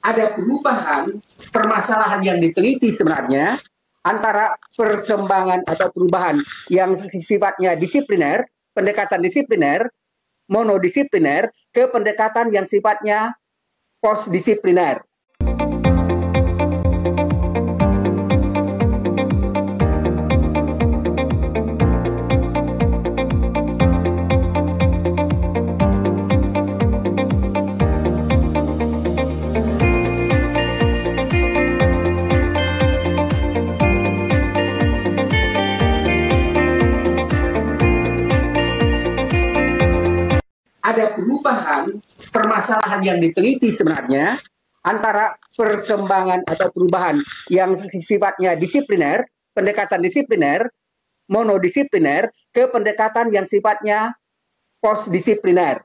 ada perubahan permasalahan yang diteliti sebenarnya antara perkembangan atau perubahan yang sifatnya disipliner, pendekatan disipliner, monodisipliner, ke pendekatan yang sifatnya postdisipliner. Ada perubahan permasalahan yang diteliti sebenarnya antara perkembangan atau perubahan yang sifatnya disipliner, pendekatan disipliner, monodisipliner, ke pendekatan yang sifatnya postdisipliner.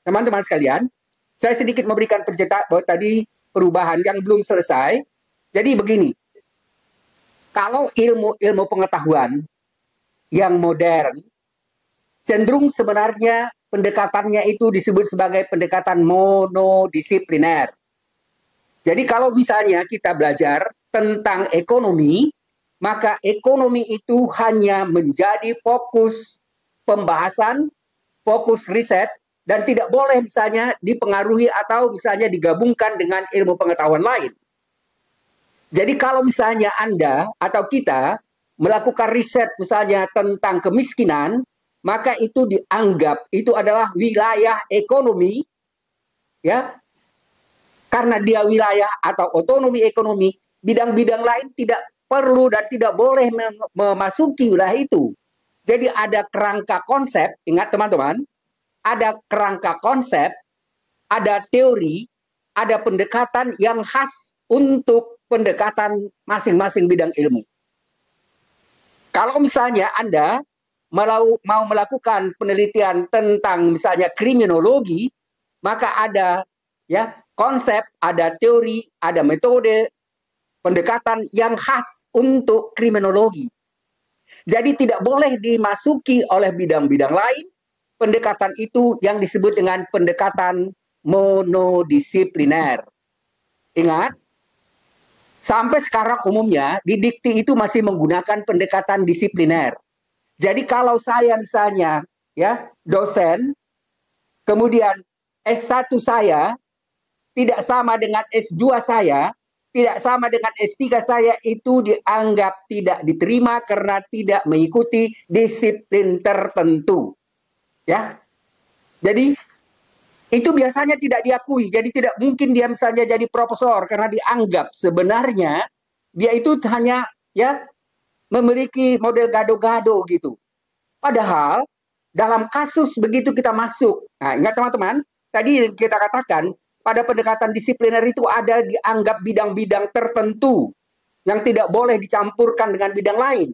Teman-teman sekalian, saya sedikit memberikan pencetak bahwa tadi perubahan yang belum selesai. Jadi begini, kalau ilmu pengetahuan yang modern cenderung sebenarnya pendekatannya itu disebut sebagai pendekatan monodisipliner. Jadi kalau misalnya kita belajar tentang ekonomi, maka ekonomi itu hanya menjadi fokus pembahasan, fokus riset, dan tidak boleh misalnya dipengaruhi atau misalnya digabungkan dengan ilmu pengetahuan lain. Jadi kalau misalnya Anda atau kita melakukan riset misalnya tentang kemiskinan, maka itu dianggap itu adalah wilayah ekonomi, ya, karena dia wilayah atau otonomi ekonomi, bidang-bidang lain tidak perlu dan tidak boleh memasuki wilayah itu. Jadi ada kerangka konsep, ingat teman-teman, ada kerangka konsep, ada teori, ada pendekatan yang khas untuk pendekatan masing-masing bidang ilmu. Kalau misalnya Anda mau melakukan penelitian tentang misalnya kriminologi, maka ada ya konsep, ada teori, ada metode pendekatan yang khas untuk kriminologi. Jadi tidak boleh dimasuki oleh bidang-bidang lain. Pendekatan itu yang disebut dengan pendekatan monodisipliner. Ingat, sampai sekarang umumnya di dikti itu masih menggunakan pendekatan disipliner. Jadi kalau saya misalnya ya dosen, kemudian S1 saya tidak sama dengan S2 saya, tidak sama dengan S3 saya, itu dianggap tidak diterima karena tidak mengikuti disiplin tertentu. Ya. Jadi itu biasanya tidak diakui. Jadi tidak mungkin dia misalnya jadi profesor karena dianggap sebenarnya dia itu hanya ya memiliki model gado-gado gitu. Padahal dalam kasus begitu kita masuk, nah ingat teman-teman, tadi kita katakan pada pendekatan disipliner itu ada dianggap bidang-bidang tertentu yang tidak boleh dicampurkan dengan bidang lain.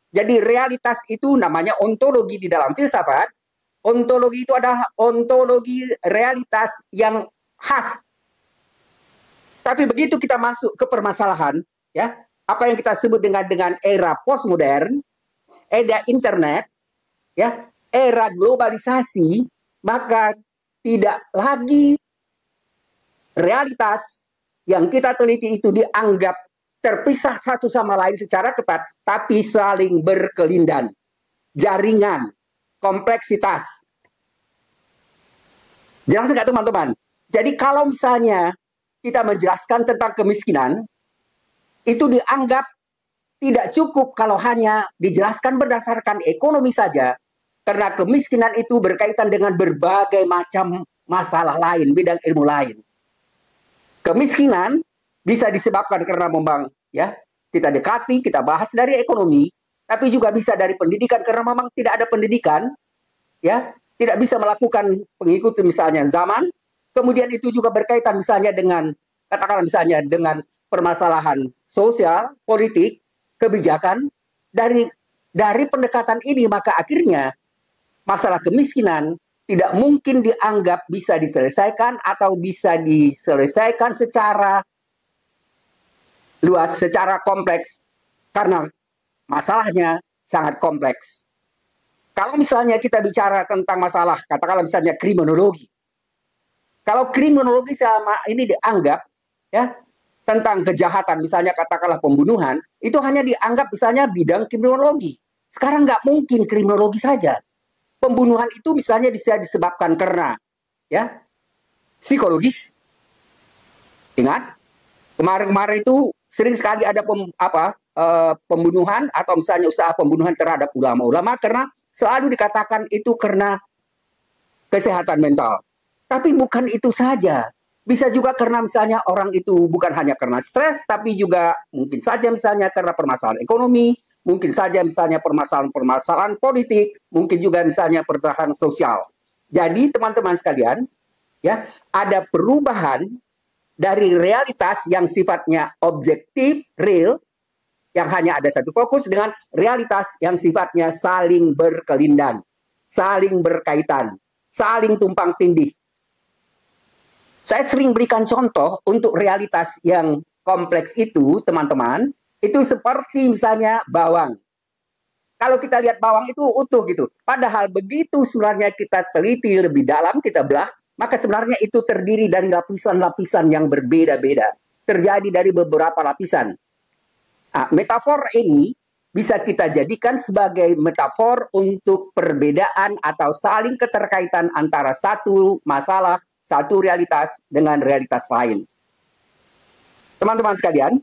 Jadi realitas itu namanya ontologi di dalam filsafat. Ontologi itu adalah ontologi realitas yang khas. Tapi begitu kita masuk ke permasalahan, ya, apa yang kita sebut dengan era postmodern, era internet, ya, era globalisasi, maka tidak lagi realitas yang kita teliti itu dianggap terpisah satu sama lain secara ketat, tapi saling berkelindan, jaringan, kompleksitas. Jelas nggak teman-teman? Jadi kalau misalnya kita menjelaskan tentang kemiskinan, itu dianggap tidak cukup kalau hanya dijelaskan berdasarkan ekonomi saja, karena kemiskinan itu berkaitan dengan berbagai macam masalah lain, bidang ilmu lain. Kemiskinan bisa disebabkan karena memang ya kita dekati, kita bahas dari ekonomi, tapi juga bisa dari pendidikan karena memang tidak ada pendidikan, ya tidak bisa melakukan pengikuti misalnya zaman. Kemudian itu juga berkaitan misalnya dengan katakanlah misalnya dengan permasalahan sosial, politik, kebijakan. Dari pendekatan ini maka akhirnya masalah kemiskinan tidak mungkin dianggap bisa diselesaikan atau bisa diselesaikan secara luas, secara kompleks, karena masalahnya sangat kompleks. Kalau misalnya kita bicara tentang masalah, katakanlah misalnya kriminologi. Kalau kriminologi selama ini dianggap ya, tentang kejahatan, misalnya katakanlah pembunuhan, itu hanya dianggap misalnya bidang kriminologi. Sekarang nggak mungkin kriminologi saja. Pembunuhan itu misalnya bisa disebabkan karena ya psikologis. Ingat, kemarin-kemarin itu sering sekali ada pembunuhan atau misalnya usaha pembunuhan terhadap ulama-ulama karena selalu dikatakan itu karena kesehatan mental. Tapi bukan itu saja. Bisa juga karena misalnya orang itu bukan hanya karena stres, tapi juga mungkin saja misalnya karena permasalahan ekonomi, mungkin saja misalnya permasalahan politik, mungkin juga misalnya permasalahan sosial. Jadi teman-teman sekalian, ya, ada perubahan dari realitas yang sifatnya objektif, real, yang hanya ada satu fokus dengan realitas yang sifatnya saling berkelindan, saling berkaitan, saling tumpang tindih. Saya sering berikan contoh untuk realitas yang kompleks itu, teman-teman, itu seperti misalnya bawang. Kalau kita lihat bawang itu utuh gitu. Padahal begitu sebenarnya kita teliti lebih dalam, kita belah, maka sebenarnya itu terdiri dari lapisan-lapisan yang berbeda-beda. Terjadi dari beberapa lapisan. Nah, metafor ini bisa kita jadikan sebagai metafor untuk perbedaan atau saling keterkaitan antara satu masalah, satu realitas dengan realitas lain. Teman-teman sekalian,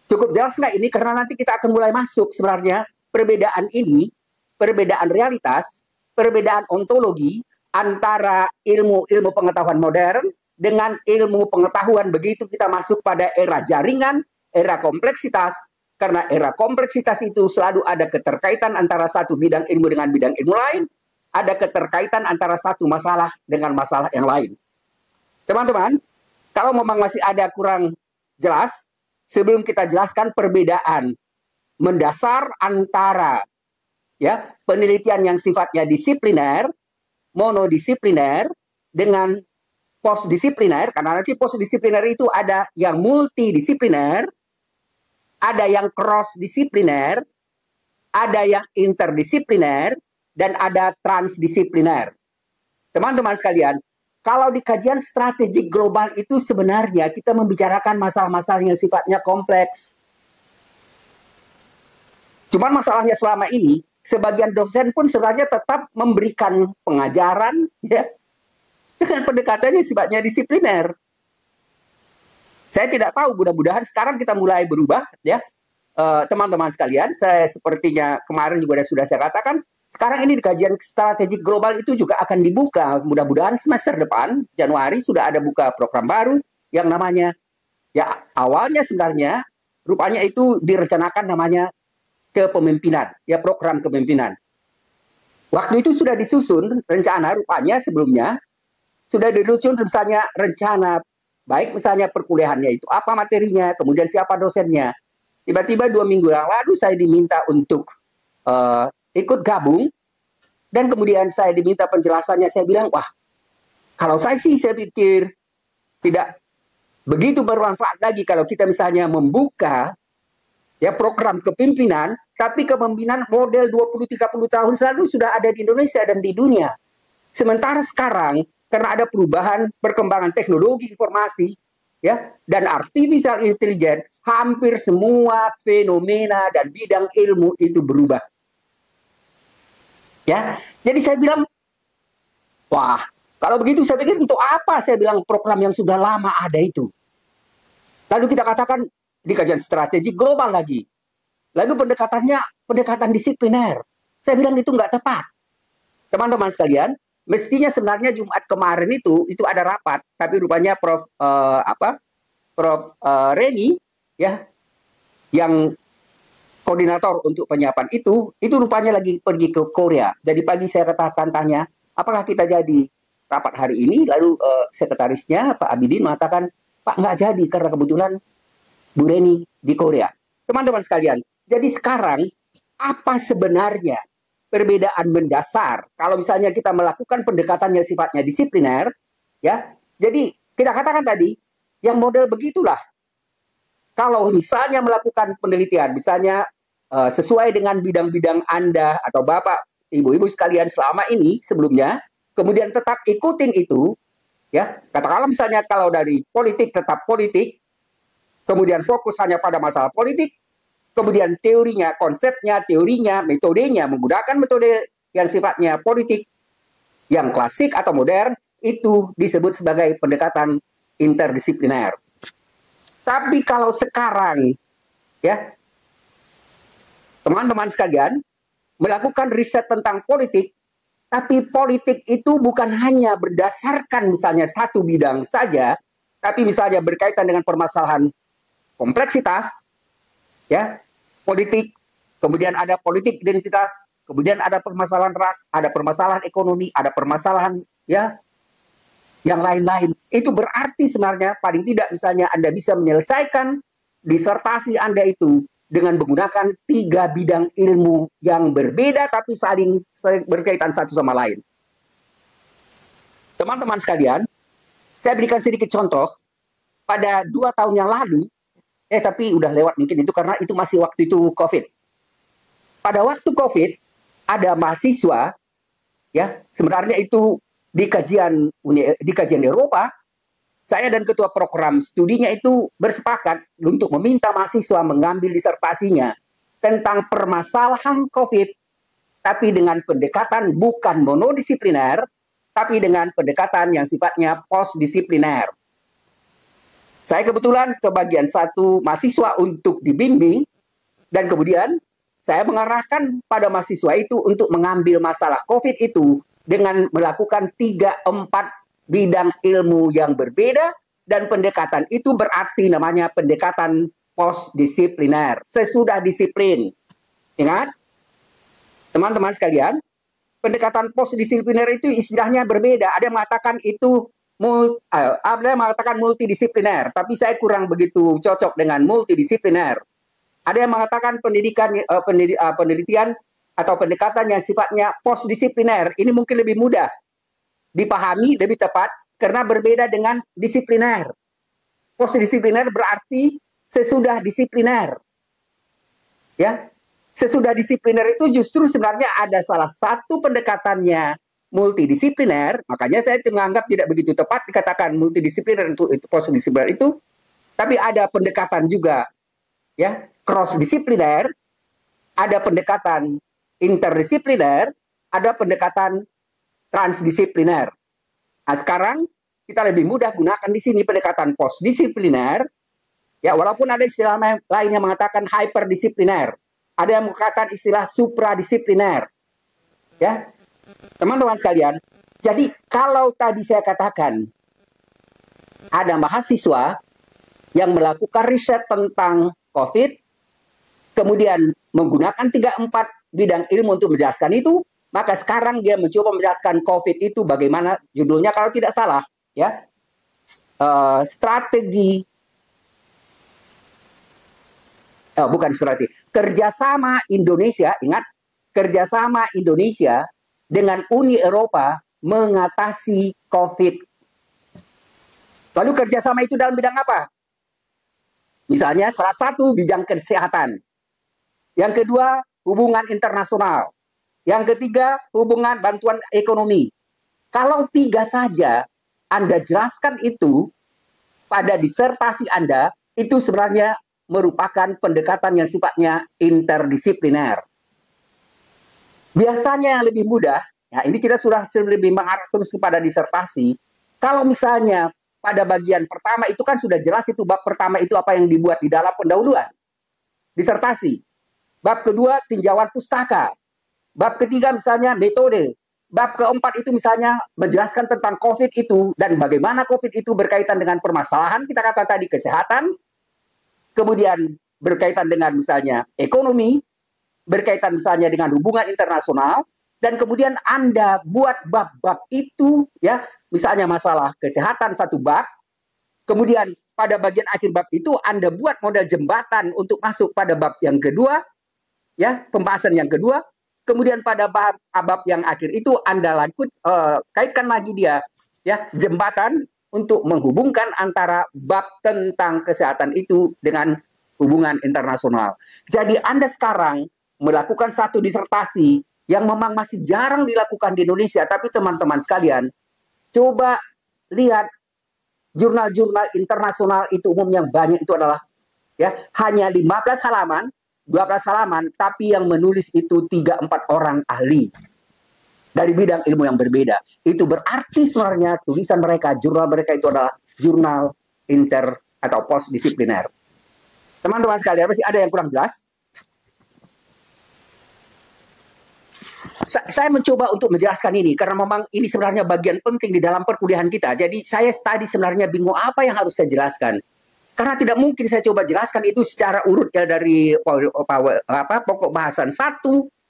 cukup jelas nggak ini? Karena nanti kita akan mulai masuk sebenarnya perbedaan ini, perbedaan realitas, perbedaan ontologi antara ilmu pengetahuan modern dengan ilmu pengetahuan begitu kita masuk pada era jaringan, era kompleksitas. Karena era kompleksitas itu selalu ada keterkaitan antara satu bidang ilmu dengan bidang ilmu lain, ada keterkaitan antara satu masalah dengan masalah yang lain. Teman-teman, kalau memang masih ada kurang jelas, sebelum kita jelaskan perbedaan mendasar antara ya penelitian yang sifatnya disipliner, monodisipliner dengan postdisipliner, karena nanti postdisipliner itu ada yang multidisipliner, ada yang cross-disipliner, ada yang interdisipliner, dan ada transdisipliner. Teman-teman sekalian, kalau di kajian strategik global itu sebenarnya kita membicarakan masalah-masalah yang sifatnya kompleks. Cuman masalahnya selama ini, sebagian dosen pun sebenarnya tetap memberikan pengajaran ya, dengan pendekatannya sifatnya disipliner. Saya tidak tahu, mudah-mudahan sekarang kita mulai berubah ya. Teman-teman sekalian, saya sepertinya kemarin juga sudah saya katakan, sekarang ini di kajian strategik global itu juga akan dibuka. Mudah-mudahan semester depan, Januari, sudah ada buka program baru yang namanya, ya awalnya sebenarnya, rupanya itu direncanakan namanya kepemimpinan, ya program kepemimpinan. Waktu itu sudah disusun rencana rupanya sebelumnya, sudah disusun misalnya rencana, baik misalnya perkuliahannya itu, apa materinya, kemudian siapa dosennya. Tiba-tiba 2 minggu yang lalu saya diminta untuk ikut gabung, dan kemudian saya diminta penjelasannya. Saya bilang, wah, kalau saya sih saya pikir tidak begitu bermanfaat lagi kalau kita misalnya membuka ya program kepemimpinan, tapi kepemimpinan model 20-30 tahun lalu sudah ada di Indonesia dan di dunia. Sementara sekarang, karena ada perubahan perkembangan teknologi informasi ya dan artificial intelligence, hampir semua fenomena dan bidang ilmu itu berubah. Ya, jadi saya bilang, wah, kalau begitu saya pikir untuk apa saya bilang program yang sudah lama ada itu. Lalu kita katakan di kajian strategik global lagi. Lalu pendekatannya pendekatan disipliner. Saya bilang itu nggak tepat. Teman-teman sekalian, mestinya sebenarnya Jumat kemarin itu ada rapat, tapi rupanya Prof Reni ya yang koordinator untuk penyiapan itu rupanya lagi pergi ke Korea. Jadi pagi saya tanya, apakah kita jadi rapat hari ini? Lalu sekretarisnya Pak Abidin mengatakan, Pak nggak jadi karena kebetulan Bu Reni di Korea. Teman-teman sekalian, jadi sekarang apa sebenarnya perbedaan mendasar kalau misalnya kita melakukan pendekatan yang sifatnya disipliner, ya? Jadi kita katakan tadi, yang model begitulah. Kalau misalnya melakukan penelitian, misalnya sesuai dengan bidang-bidang Anda atau Bapak, Ibu-ibu sekalian selama ini sebelumnya, kemudian tetap ikutin itu, ya katakanlah misalnya kalau dari politik tetap politik, kemudian fokus hanya pada masalah politik, kemudian teorinya, konsepnya, teorinya, metodenya menggunakan metode yang sifatnya politik, yang klasik atau modern, itu disebut sebagai pendekatan interdisipliner. Tapi kalau sekarang, ya, teman-teman sekalian, melakukan riset tentang politik, tapi politik itu bukan hanya berdasarkan misalnya satu bidang saja, tapi misalnya berkaitan dengan permasalahan kompleksitas, ya, politik, kemudian ada politik identitas, kemudian ada permasalahan ras, ada permasalahan ekonomi, ada permasalahan, ya, yang lain-lain. Itu berarti sebenarnya paling tidak misalnya Anda bisa menyelesaikan disertasi Anda itu dengan menggunakan 3 bidang ilmu yang berbeda tapi saling berkaitan satu sama lain. Teman-teman sekalian, saya berikan sedikit contoh. Pada 2 tahun yang lalu, tapi udah lewat mungkin itu karena itu masih waktu itu COVID. Pada waktu COVID, ada mahasiswa, ya, sebenarnya itu di kajian Eropa, saya dan ketua program studinya itu bersepakat untuk meminta mahasiswa mengambil disertasinya tentang permasalahan COVID, tapi dengan pendekatan bukan monodisipliner, tapi dengan pendekatan yang sifatnya postdisipliner. Saya kebetulan ke bagian 1 mahasiswa untuk dibimbing, dan kemudian saya mengarahkan pada mahasiswa itu untuk mengambil masalah COVID itu dengan melakukan 3-4 bidang ilmu yang berbeda, dan pendekatan itu berarti namanya pendekatan postdisipliner, sesudah disiplin. Ingat, teman-teman sekalian, pendekatan postdisipliner itu istilahnya berbeda. Ada yang mengatakan itu ada yang mengatakan multidisipliner, tapi saya kurang begitu cocok dengan multidisipliner. Ada yang mengatakan penelitian atau pendekatan yang sifatnya postdisipliner. Ini mungkin lebih mudah dipahami, lebih tepat, karena berbeda dengan disipliner. Postdisipliner berarti sesudah disipliner. Ya, sesudah disipliner itu justru sebenarnya ada salah satu pendekatannya multidisipliner, makanya saya menganggap tidak begitu tepat dikatakan multidisipliner itu postdisipliner itu, tapi ada pendekatan juga, ya, cross disipliner, ada pendekatan interdisipliner, ada pendekatan transdisipliner. Nah, sekarang kita lebih mudah gunakan di sini pendekatan postdisipliner, ya, walaupun ada istilah lain yang mengatakan hyperdisipliner, ada yang mengatakan istilah supradisipliner, ya, teman-teman sekalian. Jadi kalau tadi saya katakan ada mahasiswa yang melakukan riset tentang COVID, kemudian menggunakan 3-4 bidang ilmu untuk menjelaskan itu, maka sekarang dia mencoba menjelaskan COVID itu bagaimana, judulnya kalau tidak salah, ya, kerjasama Indonesia, ingat, kerjasama Indonesia dengan Uni Eropa mengatasi COVID. Lalu kerjasama itu dalam bidang apa? Misalnya salah satu bidang kesehatan, yang kedua hubungan internasional, yang ketiga hubungan bantuan ekonomi. Kalau 3 saja Anda jelaskan itu pada disertasi Anda, itu sebenarnya merupakan pendekatan yang sifatnya interdisipliner. Biasanya yang lebih mudah, ya ini kita sudah lebih mengarah terus kepada disertasi. Kalau misalnya pada bagian pertama itu kan sudah jelas itu bab pertama itu apa yang dibuat di dalam pendahuluan disertasi. Bab kedua tinjauan pustaka. Bab ketiga misalnya metode. Bab keempat itu misalnya menjelaskan tentang COVID itu dan bagaimana COVID itu berkaitan dengan permasalahan kita kata tadi kesehatan, kemudian berkaitan dengan misalnya ekonomi, berkaitan misalnya dengan hubungan internasional, dan kemudian Anda buat bab-bab itu, ya, misalnya masalah kesehatan 1 bab, kemudian pada bagian akhir bab itu Anda buat model jembatan untuk masuk pada bab yang kedua, ya, pembahasan yang kedua, kemudian pada bab yang akhir itu Anda kaitkan lagi dia, ya, jembatan untuk menghubungkan antara bab tentang kesehatan itu dengan hubungan internasional. Jadi Anda sekarang melakukan satu disertasi yang memang masih jarang dilakukan di Indonesia, tapi teman-teman sekalian, coba lihat jurnal-jurnal internasional itu umumnya banyak itu adalah ya, hanya 15 halaman, 12 halaman, tapi yang menulis itu 3-4 orang ahli dari bidang ilmu yang berbeda. Itu berarti sebenarnya tulisan mereka, jurnal mereka itu adalah jurnal inter atau post disipliner. Teman-teman sekalian, masih ada yang kurang jelas? Saya mencoba untuk menjelaskan ini karena memang ini sebenarnya bagian penting di dalam perkuliahan kita. Jadi saya tadi sebenarnya bingung apa yang harus saya jelaskan. Karena tidak mungkin saya coba jelaskan itu secara urut ya dari pokok bahasan 1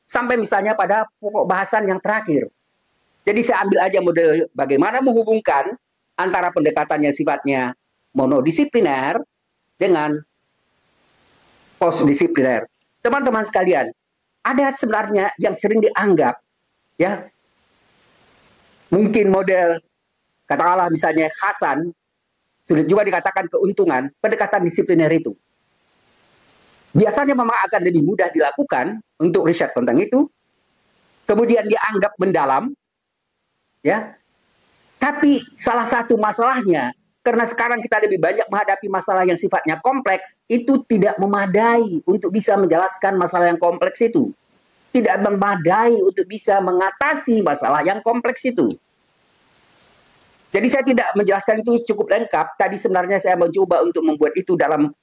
sampai misalnya pada pokok bahasan yang terakhir. Jadi saya ambil aja model bagaimana menghubungkan antara pendekatan yang sifatnya monodisipliner dengan postdisipliner. Teman-teman sekalian, ada sebenarnya yang sering dianggap ya mungkin model katakanlah misalnya Hasan, sulit juga dikatakan keuntungan pendekatan disipliner itu. Biasanya memang akan lebih mudah dilakukan untuk riset tentang itu. Kemudian dianggap mendalam, ya. Tapi salah satu masalahnya, karena sekarang kita lebih banyak menghadapi masalah yang sifatnya kompleks, itu tidak memadai untuk bisa menjelaskan masalah yang kompleks itu. Tidak memadai untuk bisa mengatasi masalah yang kompleks itu. Jadi saya tidak menjelaskan itu cukup lengkap. Tadi sebenarnya saya mencoba untuk membuat itu dalam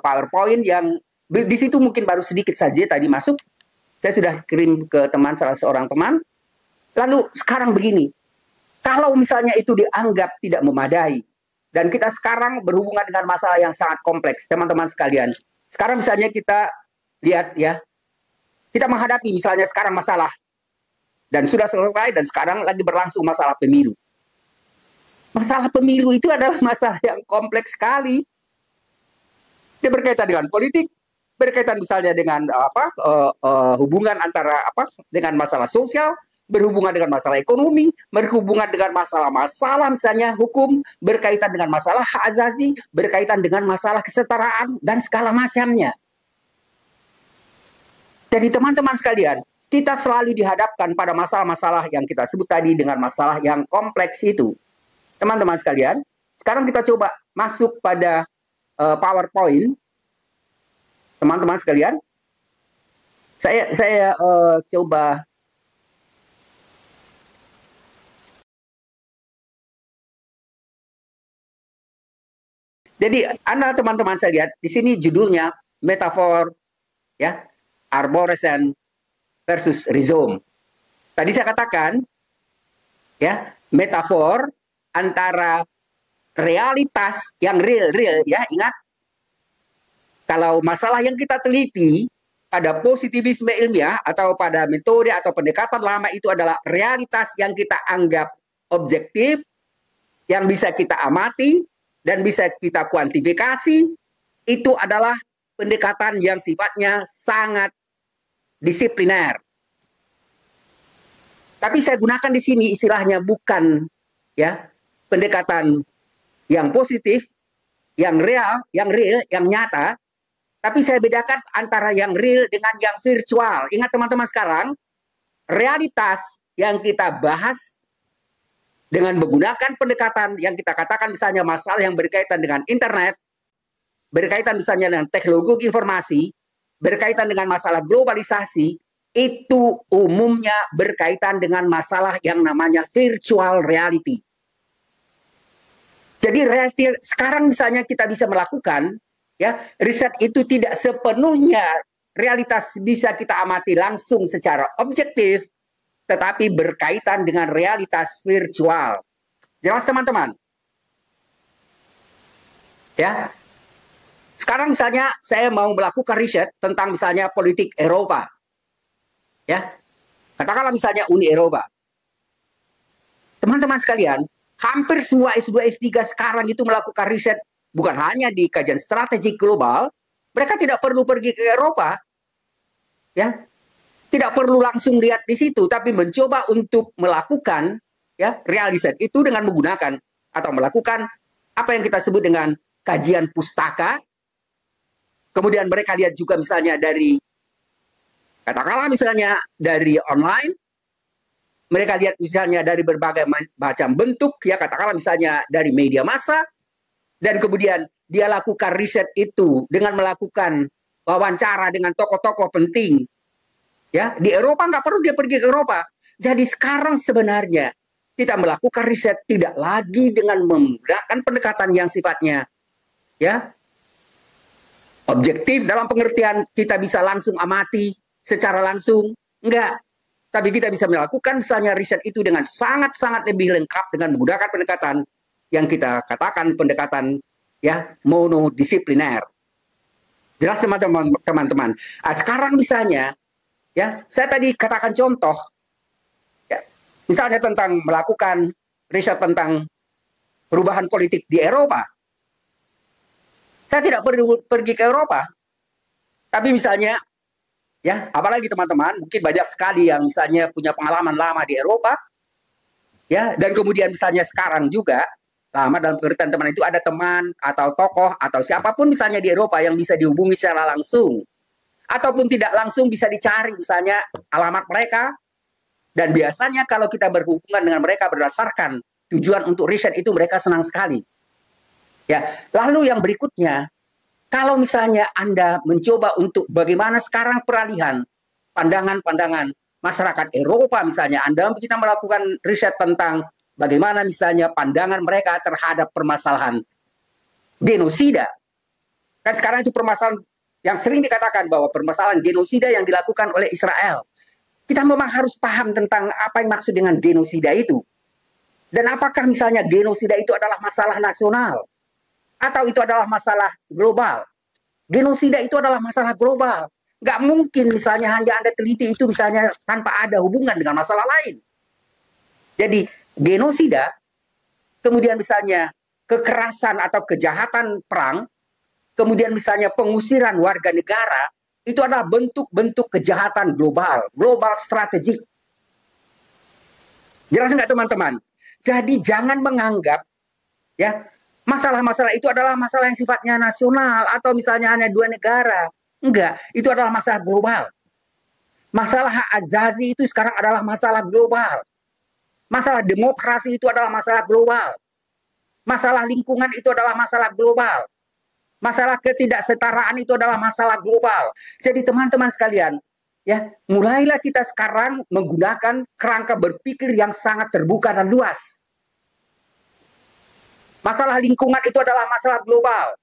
PowerPoint yang di situ mungkin baru sedikit saja tadi masuk. Saya sudah kirim ke teman, salah seorang teman. Lalu sekarang begini, kalau misalnya itu dianggap tidak memadai, dan kita sekarang berhubungan dengan masalah yang sangat kompleks, teman-teman sekalian. Sekarang misalnya kita lihat ya, kita menghadapi misalnya sekarang masalah, dan sudah selesai, dan sekarang lagi berlangsung masalah pemilu. Masalah pemilu itu adalah masalah yang kompleks sekali. Dia berkaitan dengan politik, berkaitan misalnya dengan hubungan antara dengan masalah sosial, berhubungan dengan masalah ekonomi, berhubungan dengan masalah-masalah misalnya hukum, berkaitan dengan masalah hak asasi, berkaitan dengan masalah kesetaraan dan segala macamnya. Jadi teman-teman sekalian, kita selalu dihadapkan pada masalah-masalah yang kita sebut tadi dengan masalah yang kompleks itu. Teman-teman sekalian, sekarang kita coba masuk pada PowerPoint. Teman-teman sekalian, saya coba. Jadi Anda teman-teman saya lihat di sini judulnya metafor ya, arborescent versus rhizome. Tadi saya katakan ya, metafor antara realitas yang real ya, ingat kalau masalah yang kita teliti pada positivisme ilmiah atau pada metode atau pendekatan lama itu adalah realitas yang kita anggap objektif, yang bisa kita amati dan bisa kita kuantifikasi, itu adalah pendekatan yang sifatnya sangat disipliner. Tapi saya gunakan di sini istilahnya bukan ya pendekatan yang positif, yang real, yang nyata, tapi saya bedakan antara yang real dengan yang virtual. Ingat teman-teman sekarang, realitas yang kita bahas dengan menggunakan pendekatan yang kita katakan misalnya masalah yang berkaitan dengan internet, berkaitan misalnya dengan teknologi informasi, berkaitan dengan masalah globalisasi, itu umumnya berkaitan dengan masalah yang namanya virtual reality. Jadi sekarang misalnya kita bisa melakukan ya riset itu tidak sepenuhnya realitas bisa kita amati langsung secara objektif, tetapi berkaitan dengan realitas virtual. Jelas teman-teman? Ya. Sekarang misalnya saya mau melakukan riset tentang misalnya politik Eropa. Ya. Katakanlah misalnya Uni Eropa. Teman-teman sekalian, hampir semua S2, S3 sekarang itu melakukan riset bukan hanya di kajian strategik global, mereka tidak perlu pergi ke Eropa. Ya. Tidak perlu langsung lihat di situ, tapi mencoba untuk melakukan ya riset itu dengan menggunakan atau melakukan apa yang kita sebut dengan kajian pustaka. Kemudian mereka lihat juga misalnya dari katakanlah misalnya dari online, mereka lihat misalnya dari berbagai macam bentuk ya, katakanlah misalnya dari media massa, dan kemudian dia lakukan riset itu dengan melakukan wawancara dengan tokoh-tokoh penting, ya di Eropa nggak perlu dia pergi ke Eropa. Jadi sekarang sebenarnya kita melakukan riset tidak lagi dengan menggunakan pendekatan yang sifatnya ya objektif dalam pengertian kita bisa langsung amati secara langsung, enggak. Tapi kita bisa melakukan misalnya riset itu dengan sangat-sangat lebih lengkap dengan menggunakan pendekatan yang kita katakan pendekatan ya monodisipliner. Jelas teman-teman. Nah, sekarang misalnya ya saya tadi katakan contoh ya, misalnya tentang melakukan riset tentang perubahan politik di Eropa. Saya tidak perlu pergi ke Eropa. Tapi misalnya ya, apalagi teman-teman, mungkin banyak sekali yang misalnya punya pengalaman lama di Eropa, ya, dan kemudian misalnya sekarang juga, lama dalam pengertian teman itu ada teman atau tokoh atau siapapun misalnya di Eropa yang bisa dihubungi secara langsung, ataupun tidak langsung bisa dicari misalnya alamat mereka, dan biasanya kalau kita berhubungan dengan mereka berdasarkan tujuan untuk riset itu mereka senang sekali. Ya, lalu yang berikutnya, kalau misalnya Anda mencoba untuk bagaimana sekarang peralihan pandangan-pandangan masyarakat Eropa misalnya, kita melakukan riset tentang bagaimana misalnya pandangan mereka terhadap permasalahan genosida. Kan sekarang itu permasalahan yang sering dikatakan bahwa permasalahan genosida yang dilakukan oleh Israel. Kita memang harus paham tentang apa yang maksud dengan genosida itu. Dan apakah misalnya genosida itu adalah masalah nasional? Atau itu adalah masalah global. Genosida itu adalah masalah global. Nggak mungkin misalnya hanya Anda teliti itu misalnya tanpa ada hubungan dengan masalah lain. Jadi genosida, kemudian misalnya kekerasan atau kejahatan perang, kemudian misalnya pengusiran warga negara, itu adalah bentuk-bentuk kejahatan global, global strategik. Jelas nggak teman-teman? Jadi jangan menganggap ya masalah-masalah itu adalah masalah yang sifatnya nasional atau misalnya hanya dua negara. Enggak, itu adalah masalah global. Masalah hak azazi itu sekarang adalah masalah global. Masalah demokrasi itu adalah masalah global. Masalah lingkungan itu adalah masalah global. Masalah ketidaksetaraan itu adalah masalah global. Jadi teman-teman sekalian, ya, mulailah kita sekarang menggunakan kerangka berpikir yang sangat terbuka dan luas. Masalah lingkungan itu adalah masalah global.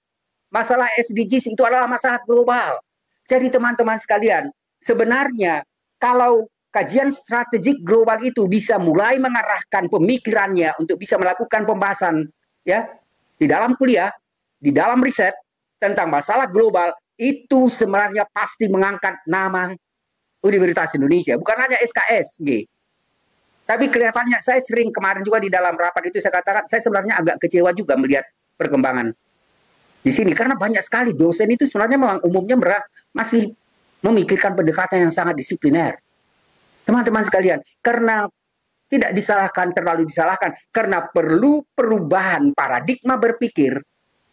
Masalah SDGs itu adalah masalah global. Jadi teman-teman sekalian, sebenarnya kalau kajian strategik global itu bisa mulai mengarahkan pemikirannya untuk bisa melakukan pembahasan ya di dalam kuliah, di dalam riset tentang masalah global, itu sebenarnya pasti mengangkat nama Universitas Indonesia, bukan hanya SKSG. Tapi kelihatannya saya sering kemarin juga di dalam rapat itu saya katakan saya sebenarnya agak kecewa juga melihat perkembangan di sini karena banyak sekali dosen itu sebenarnya memang umumnya masih memikirkan pendekatan yang sangat disipliner. Teman-teman sekalian, karena tidak terlalu disalahkan karena perlu perubahan paradigma berpikir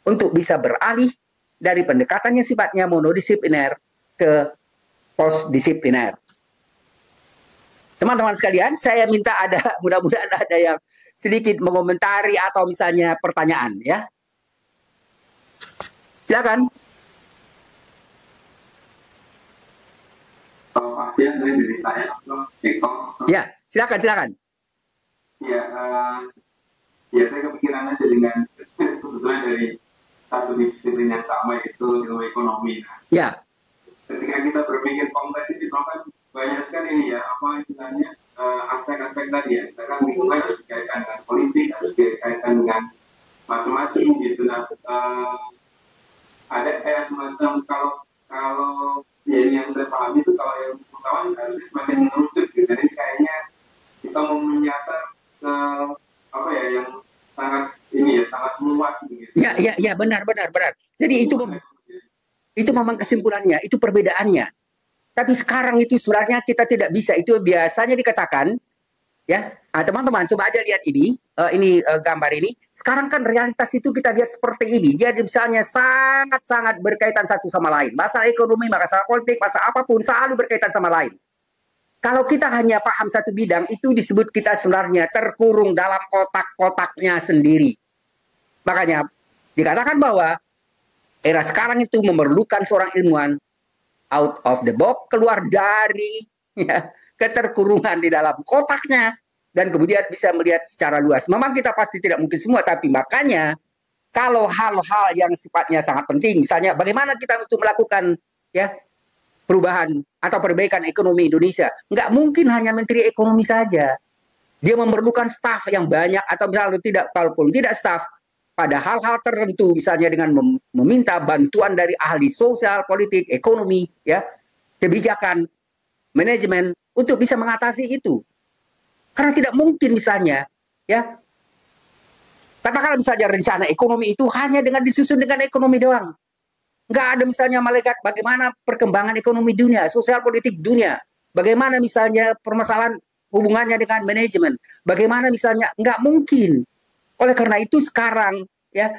untuk bisa beralih dari pendekatan yang sifatnya monodisipliner ke postdisipliner. Teman-teman sekalian, saya minta mudah-mudahan ada yang sedikit mengomentari atau misalnya pertanyaan, ya. Silakan. Pak Fian, dari saya, Eko. Ya, silakan. Ya, saya kepikiran aja dengan kebetulan dari satu disiplin yang sama yaitu ilmu ekonomi. Ya. Ketika kita berpikir kompleks itu kan banyak sekali ya apa istilahnya aspek-aspek tadi ya, misalkan lingkungan harus dikaitkan dengan politik, harus dikaitkan dengan macam-macam gitu. Nah, ada kayak semacam kalau ya yang saya pahami itu kalau yang pengetahuan harusnya semakin mengerucut gitu. Jadi kayaknya kita mau menyasar ke apa ya yang sangat luas gitu. Ya benar. Jadi itu memang kesimpulannya, itu perbedaannya. Tapi sekarang itu sebenarnya kita tidak bisa. Itu biasanya dikatakan, ya, teman-teman coba aja lihat ini gambar ini. Sekarang kan realitas itu kita lihat seperti ini. Jadi misalnya sangat-sangat berkaitan satu sama lain. Masalah ekonomi, masalah politik, masalah apapun selalu berkaitan sama lain. Kalau kita hanya paham satu bidang, itu disebut kita sebenarnya terkurung dalam kotak-kotaknya sendiri. Makanya dikatakan bahwa Era sekarang itu memerlukan seorang ilmuwan out of the box, keluar dari ya, keterkurungan di dalam kotaknya, dan kemudian bisa melihat secara luas. Memang kita pasti tidak mungkin semua, tapi makanya kalau hal-hal yang sifatnya sangat penting, misalnya bagaimana kita untuk melakukan ya perubahan atau perbaikan ekonomi Indonesia, nggak mungkin hanya Menteri Ekonomi saja. Dia memerlukan staf yang banyak, atau misalnya tidak, kalaupun tidak staf, pada hal-hal tertentu, misalnya dengan meminta bantuan dari ahli sosial, politik, ekonomi, ya, kebijakan, manajemen, untuk bisa mengatasi itu. Karena tidak mungkin misalnya, ya, katakanlah misalnya rencana ekonomi itu hanya dengan disusun dengan ekonomi doang. Nggak ada misalnya malaikat bagaimana perkembangan ekonomi dunia, sosial politik dunia, bagaimana misalnya permasalahan hubungannya dengan manajemen, bagaimana misalnya, nggak mungkin. Oleh karena itu sekarang ya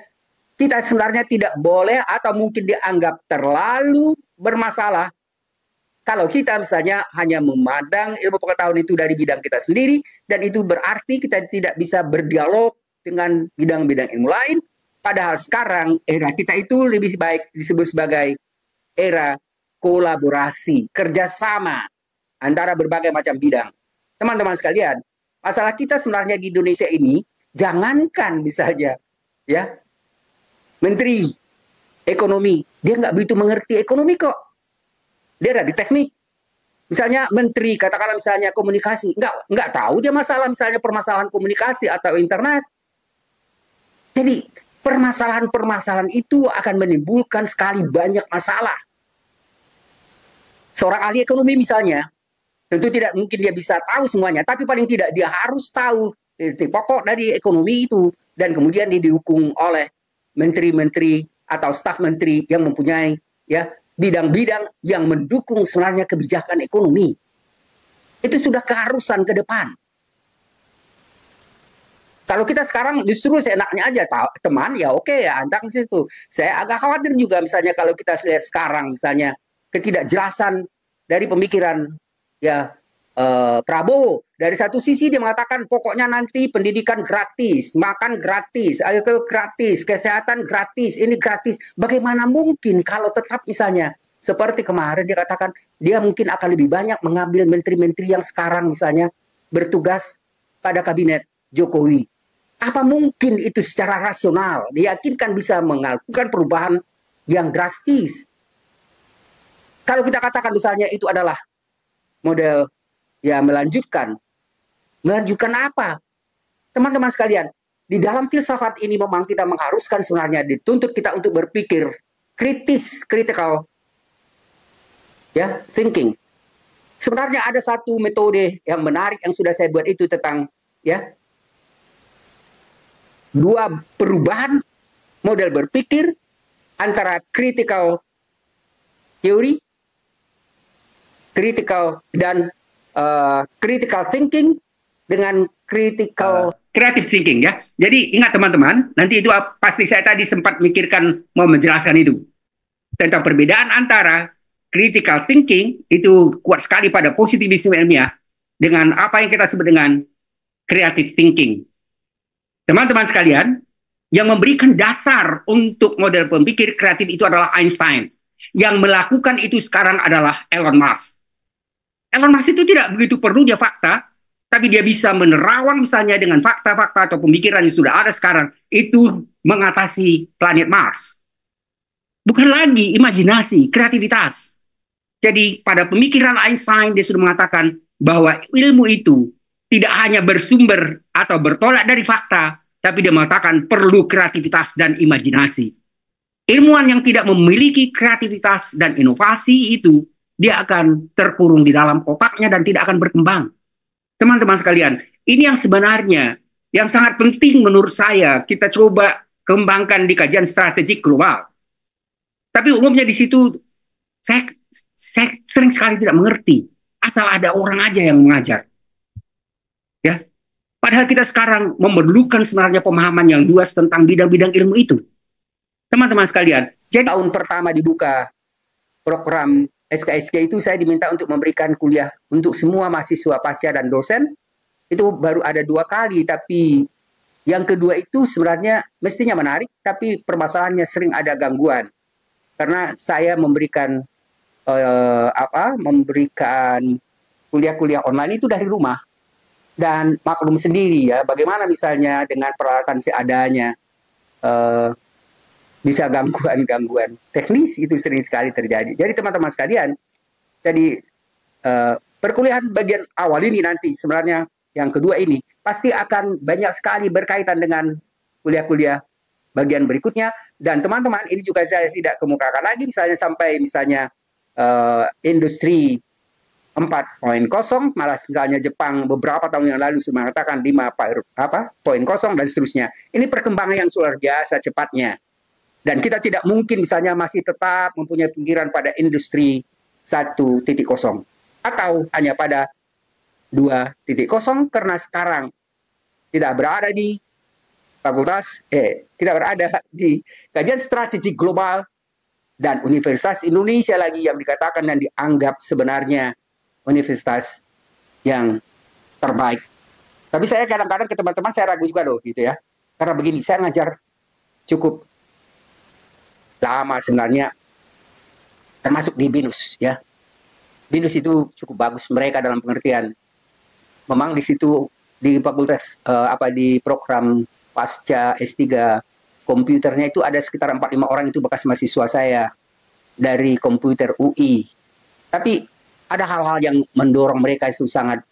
kita sebenarnya tidak boleh atau mungkin dianggap terlalu bermasalah kalau kita misalnya hanya memandang ilmu pengetahuan itu dari bidang kita sendiri, dan itu berarti kita tidak bisa berdialog dengan bidang-bidang ilmu lain. Padahal sekarang era kita itu lebih baik disebut sebagai era kolaborasi, kerjasama antara berbagai macam bidang. Teman-teman sekalian, masalah kita sebenarnya di Indonesia ini, jangankan misalnya ya Menteri Ekonomi, dia nggak begitu mengerti ekonomi kok. Dia ada di teknik. Misalnya Menteri, katakanlah misalnya komunikasi, nggak tahu dia masalah misalnya permasalahan komunikasi atau internet. Jadi permasalahan-permasalahan itu akan menimbulkan sekali banyak masalah. Seorang ahli ekonomi misalnya, tentu tidak mungkin dia bisa tahu semuanya, tapi paling tidak dia harus tahu pokok dari ekonomi itu, dan kemudian didukung oleh menteri-menteri atau staf menteri yang mempunyai ya bidang-bidang yang mendukung sebenarnya kebijakan ekonomi. Itu sudah keharusan ke depan. Kalau kita sekarang justru seenaknya aja, teman ya oke ya, antang situ. Saya agak khawatir juga misalnya kalau kita lihat sekarang misalnya ketidakjelasan dari pemikiran ya Prabowo. Dari satu sisi dia mengatakan pokoknya nanti pendidikan gratis, makan gratis, air gratis, kesehatan gratis, ini gratis. Bagaimana mungkin kalau tetap misalnya seperti kemarin dia katakan dia mungkin akan lebih banyak mengambil menteri-menteri yang sekarang misalnya bertugas pada kabinet Jokowi. Apa mungkin itu secara rasional diyakinkan bisa melakukan perubahan yang drastis? Kalau kita katakan misalnya itu adalah model ya melanjutkan apa? Teman-teman sekalian, di dalam filsafat ini memang kita mengharuskan sebenarnya dituntut kita untuk berpikir kritis, critical ya, thinking. Sebenarnya ada satu metode yang menarik yang sudah saya buat itu tentang ya dua perubahan model berpikir antara critical theory, critical dan critical thinking dengan critical creative thinking ya. Jadi ingat teman-teman, nanti itu pasti saya tadi sempat mikirkan mau menjelaskan itu tentang perbedaan antara critical thinking itu kuat sekali pada positivisme ilmiah dengan apa yang kita sebut dengan creative thinking. Teman-teman sekalian, yang memberikan dasar untuk model pemikir kreatif itu adalah Einstein. Yang melakukan itu sekarang adalah Elon Musk. Elon Musk itu tidak begitu perlu dia fakta, tapi dia bisa menerawang misalnya dengan fakta-fakta atau pemikiran yang sudah ada sekarang, itu mengatasi planet Mars. Bukan lagi imajinasi, kreativitas. Jadi pada pemikiran Einstein dia sudah mengatakan bahwa ilmu itu tidak hanya bersumber atau bertolak dari fakta, tapi dia mengatakan perlu kreativitas dan imajinasi. Ilmuwan yang tidak memiliki kreativitas dan inovasi itu, dia akan terkurung di dalam kotaknya dan tidak akan berkembang. Teman-teman sekalian, ini yang sebenarnya yang sangat penting menurut saya kita coba kembangkan di kajian strategik global. Tapi umumnya di situ saya sering sekali tidak mengerti. Asal ada orang aja yang mengajar. Ya. Padahal kita sekarang memerlukan sebenarnya pemahaman yang luas tentang bidang-bidang ilmu itu. Teman-teman sekalian, jadi tahun pertama dibuka program SKSG itu saya diminta untuk memberikan kuliah untuk semua mahasiswa pasca dan dosen. Itu baru ada 2 kali, tapi yang kedua itu sebenarnya mestinya menarik, tapi permasalahannya sering ada gangguan. karena saya memberikan memberikan kuliah-kuliah online itu dari rumah. Dan maklum sendiri ya, bagaimana misalnya dengan peralatan seadanya, bisa gangguan-gangguan teknis itu sering sekali terjadi. Jadi teman-teman sekalian, jadi perkuliahan bagian awal ini nanti sebenarnya yang kedua ini pasti akan banyak sekali berkaitan dengan kuliah-kuliah bagian berikutnya. Dan teman-teman ini juga saya tidak kemukakan lagi misalnya sampai misalnya industri 4.0, malah misalnya Jepang beberapa tahun yang lalu sudah mengatakan 5.0 dan seterusnya. Ini perkembangan yang luar biasa cepatnya. Dan kita tidak mungkin misalnya masih tetap mempunyai pikiran pada industri 1.0 atau hanya pada 2.0 karena sekarang tidak berada di fakultas, tidak berada di kajian strategi global dan Universitas Indonesia lagi yang dikatakan dan dianggap sebenarnya universitas yang terbaik. Tapi saya kadang-kadang ke teman-teman saya ragu juga loh gitu ya. Karena begini, saya ngajar cukup lama sebenarnya, termasuk di BINUS ya. BINUS itu cukup bagus mereka dalam pengertian. Memang di situ di fakultas di program pasca S3 komputernya itu ada sekitar 4-5 orang itu bekas mahasiswa saya dari komputer UI. Tapi ada hal-hal yang mendorong mereka itu sangat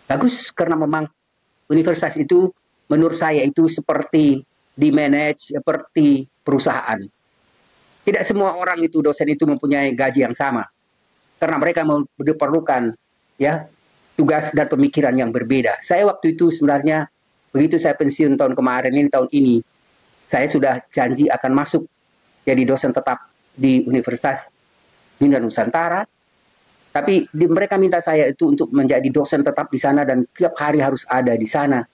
bagus karena memang universitas itu menurut saya itu seperti di-manage seperti perusahaan. Tidak semua orang itu dosen itu mempunyai gaji yang sama karena mereka diperlukan ya tugas dan pemikiran yang berbeda. Saya waktu itu sebenarnya begitu saya pensiun tahun kemarin ini tahun ini saya sudah janji akan masuk jadi dosen tetap di Universitas Bina Nusantara. Tapi mereka minta saya itu untuk menjadi dosen tetap di sana dan tiap hari harus ada di sana.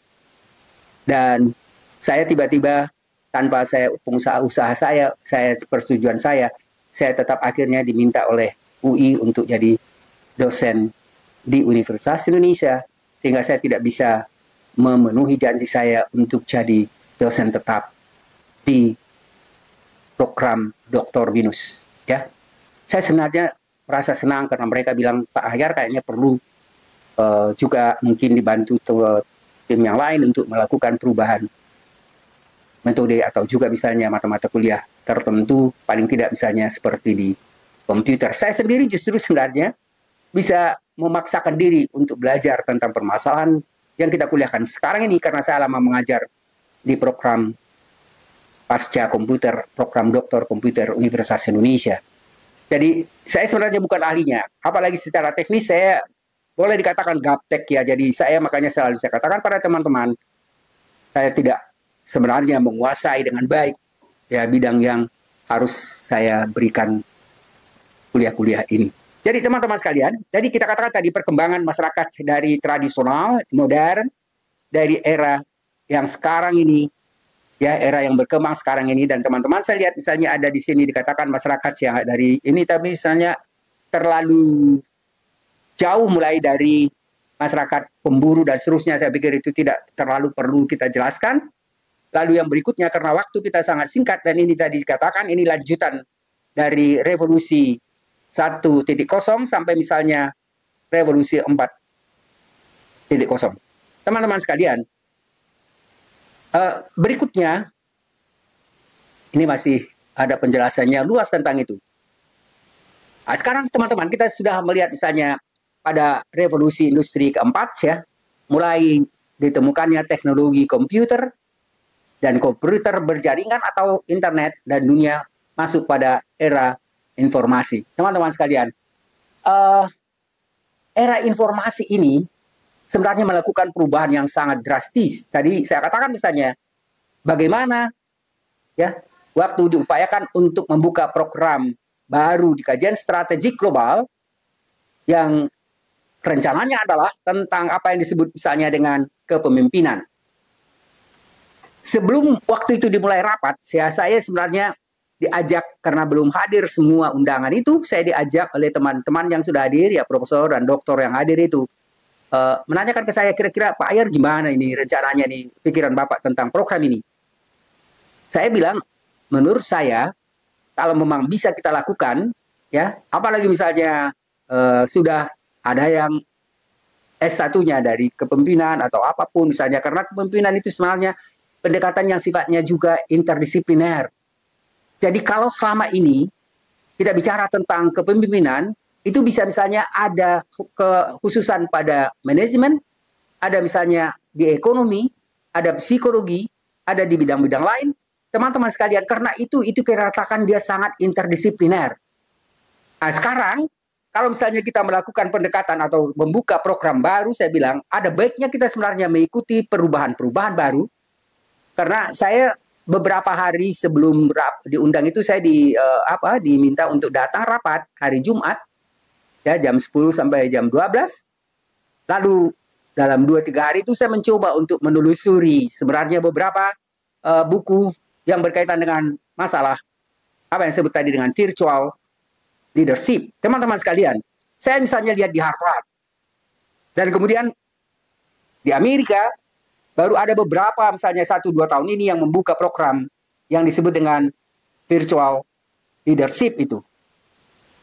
Dan saya tiba-tiba tanpa saya pengusaha-usaha saya persetujuan saya tetap akhirnya diminta oleh UI untuk jadi dosen di Universitas Indonesia. Sehingga saya tidak bisa memenuhi janji saya untuk jadi dosen tetap di program Dr. Binus. Ya, saya sebenarnya merasa senang karena mereka bilang Pak Haryar kayaknya perlu juga mungkin dibantu tim yang lain untuk melakukan perubahan metode atau juga misalnya mata-mata kuliah tertentu paling tidak misalnya seperti di komputer. Saya sendiri justru sebenarnya bisa memaksakan diri untuk belajar tentang permasalahan yang kita kuliahkan sekarang ini karena saya lama mengajar di program pasca komputer, program doktor komputer Universitas Indonesia. Jadi saya sebenarnya bukan ahlinya, apalagi secara teknis saya boleh dikatakan gaptek ya. Jadi saya makanya selalu saya katakan pada teman-teman, saya tidak sebenarnya menguasai dengan baik ya bidang yang harus saya berikan kuliah-kuliah ini. Jadi teman-teman sekalian, jadi kita katakan tadi perkembangan masyarakat dari tradisional, modern, dari era yang sekarang ini ya era yang berkembang sekarang ini. Dan teman-teman saya lihat misalnya ada di sini dikatakan masyarakat yang dari ini tapi misalnya terlalu jauh mulai dari masyarakat pemburu dan seterusnya, saya pikir itu tidak terlalu perlu kita jelaskan. Lalu yang berikutnya karena waktu kita sangat singkat dan ini tadi dikatakan ini lanjutan dari revolusi 1.0 sampai misalnya revolusi 4.0. Teman-teman sekalian, berikutnya, ini masih ada penjelasannya luas tentang itu. Nah, sekarang teman-teman kita sudah melihat misalnya pada revolusi industri keempat ya, mulai ditemukannya teknologi komputer dan komputer berjaringan atau internet dan dunia masuk pada era informasi. Teman-teman sekalian, era informasi ini sebenarnya melakukan perubahan yang sangat drastis. Tadi saya katakan misalnya, bagaimana ya waktu diupayakan untuk membuka program baru di kajian strategi global yang rencananya adalah tentang apa yang disebut misalnya dengan kepemimpinan. Sebelum waktu itu dimulai rapat, saya sebenarnya diajak karena belum hadir semua undangan itu, saya diajak oleh teman-teman yang sudah hadir, ya profesor dan doktor yang hadir itu, menanyakan ke saya kira-kira Pak Haryar gimana ini rencananya nih, pikiran Bapak tentang program ini. Saya bilang, menurut saya kalau memang bisa kita lakukan, ya, apalagi misalnya sudah ada yang S1-nya dari kepemimpinan atau apapun misalnya, karena kepemimpinan itu sebenarnya pendekatan yang sifatnya juga interdisipliner. Jadi kalau selama ini kita bicara tentang kepemimpinan, itu bisa misalnya ada kekhususan pada manajemen, ada misalnya di ekonomi, ada psikologi, ada di bidang-bidang lain. Teman-teman sekalian, karena itu kita katakan dia sangat interdisipliner. Nah, sekarang kalau misalnya kita melakukan pendekatan atau membuka program baru, saya bilang ada baiknya kita sebenarnya mengikuti perubahan-perubahan baru. Karena saya beberapa hari sebelum diundang itu saya diminta untuk datang rapat hari Jumat, ya, jam 10 sampai jam 12. Lalu dalam 2-3 hari itu saya mencoba untuk menelusuri sebenarnya beberapa buku yang berkaitan dengan masalah apa yang disebut tadi dengan virtual leadership. Teman-teman sekalian, saya misalnya lihat di Harvard, dan kemudian di Amerika baru ada beberapa misalnya 1-2 tahun ini yang membuka program yang disebut dengan virtual leadership itu.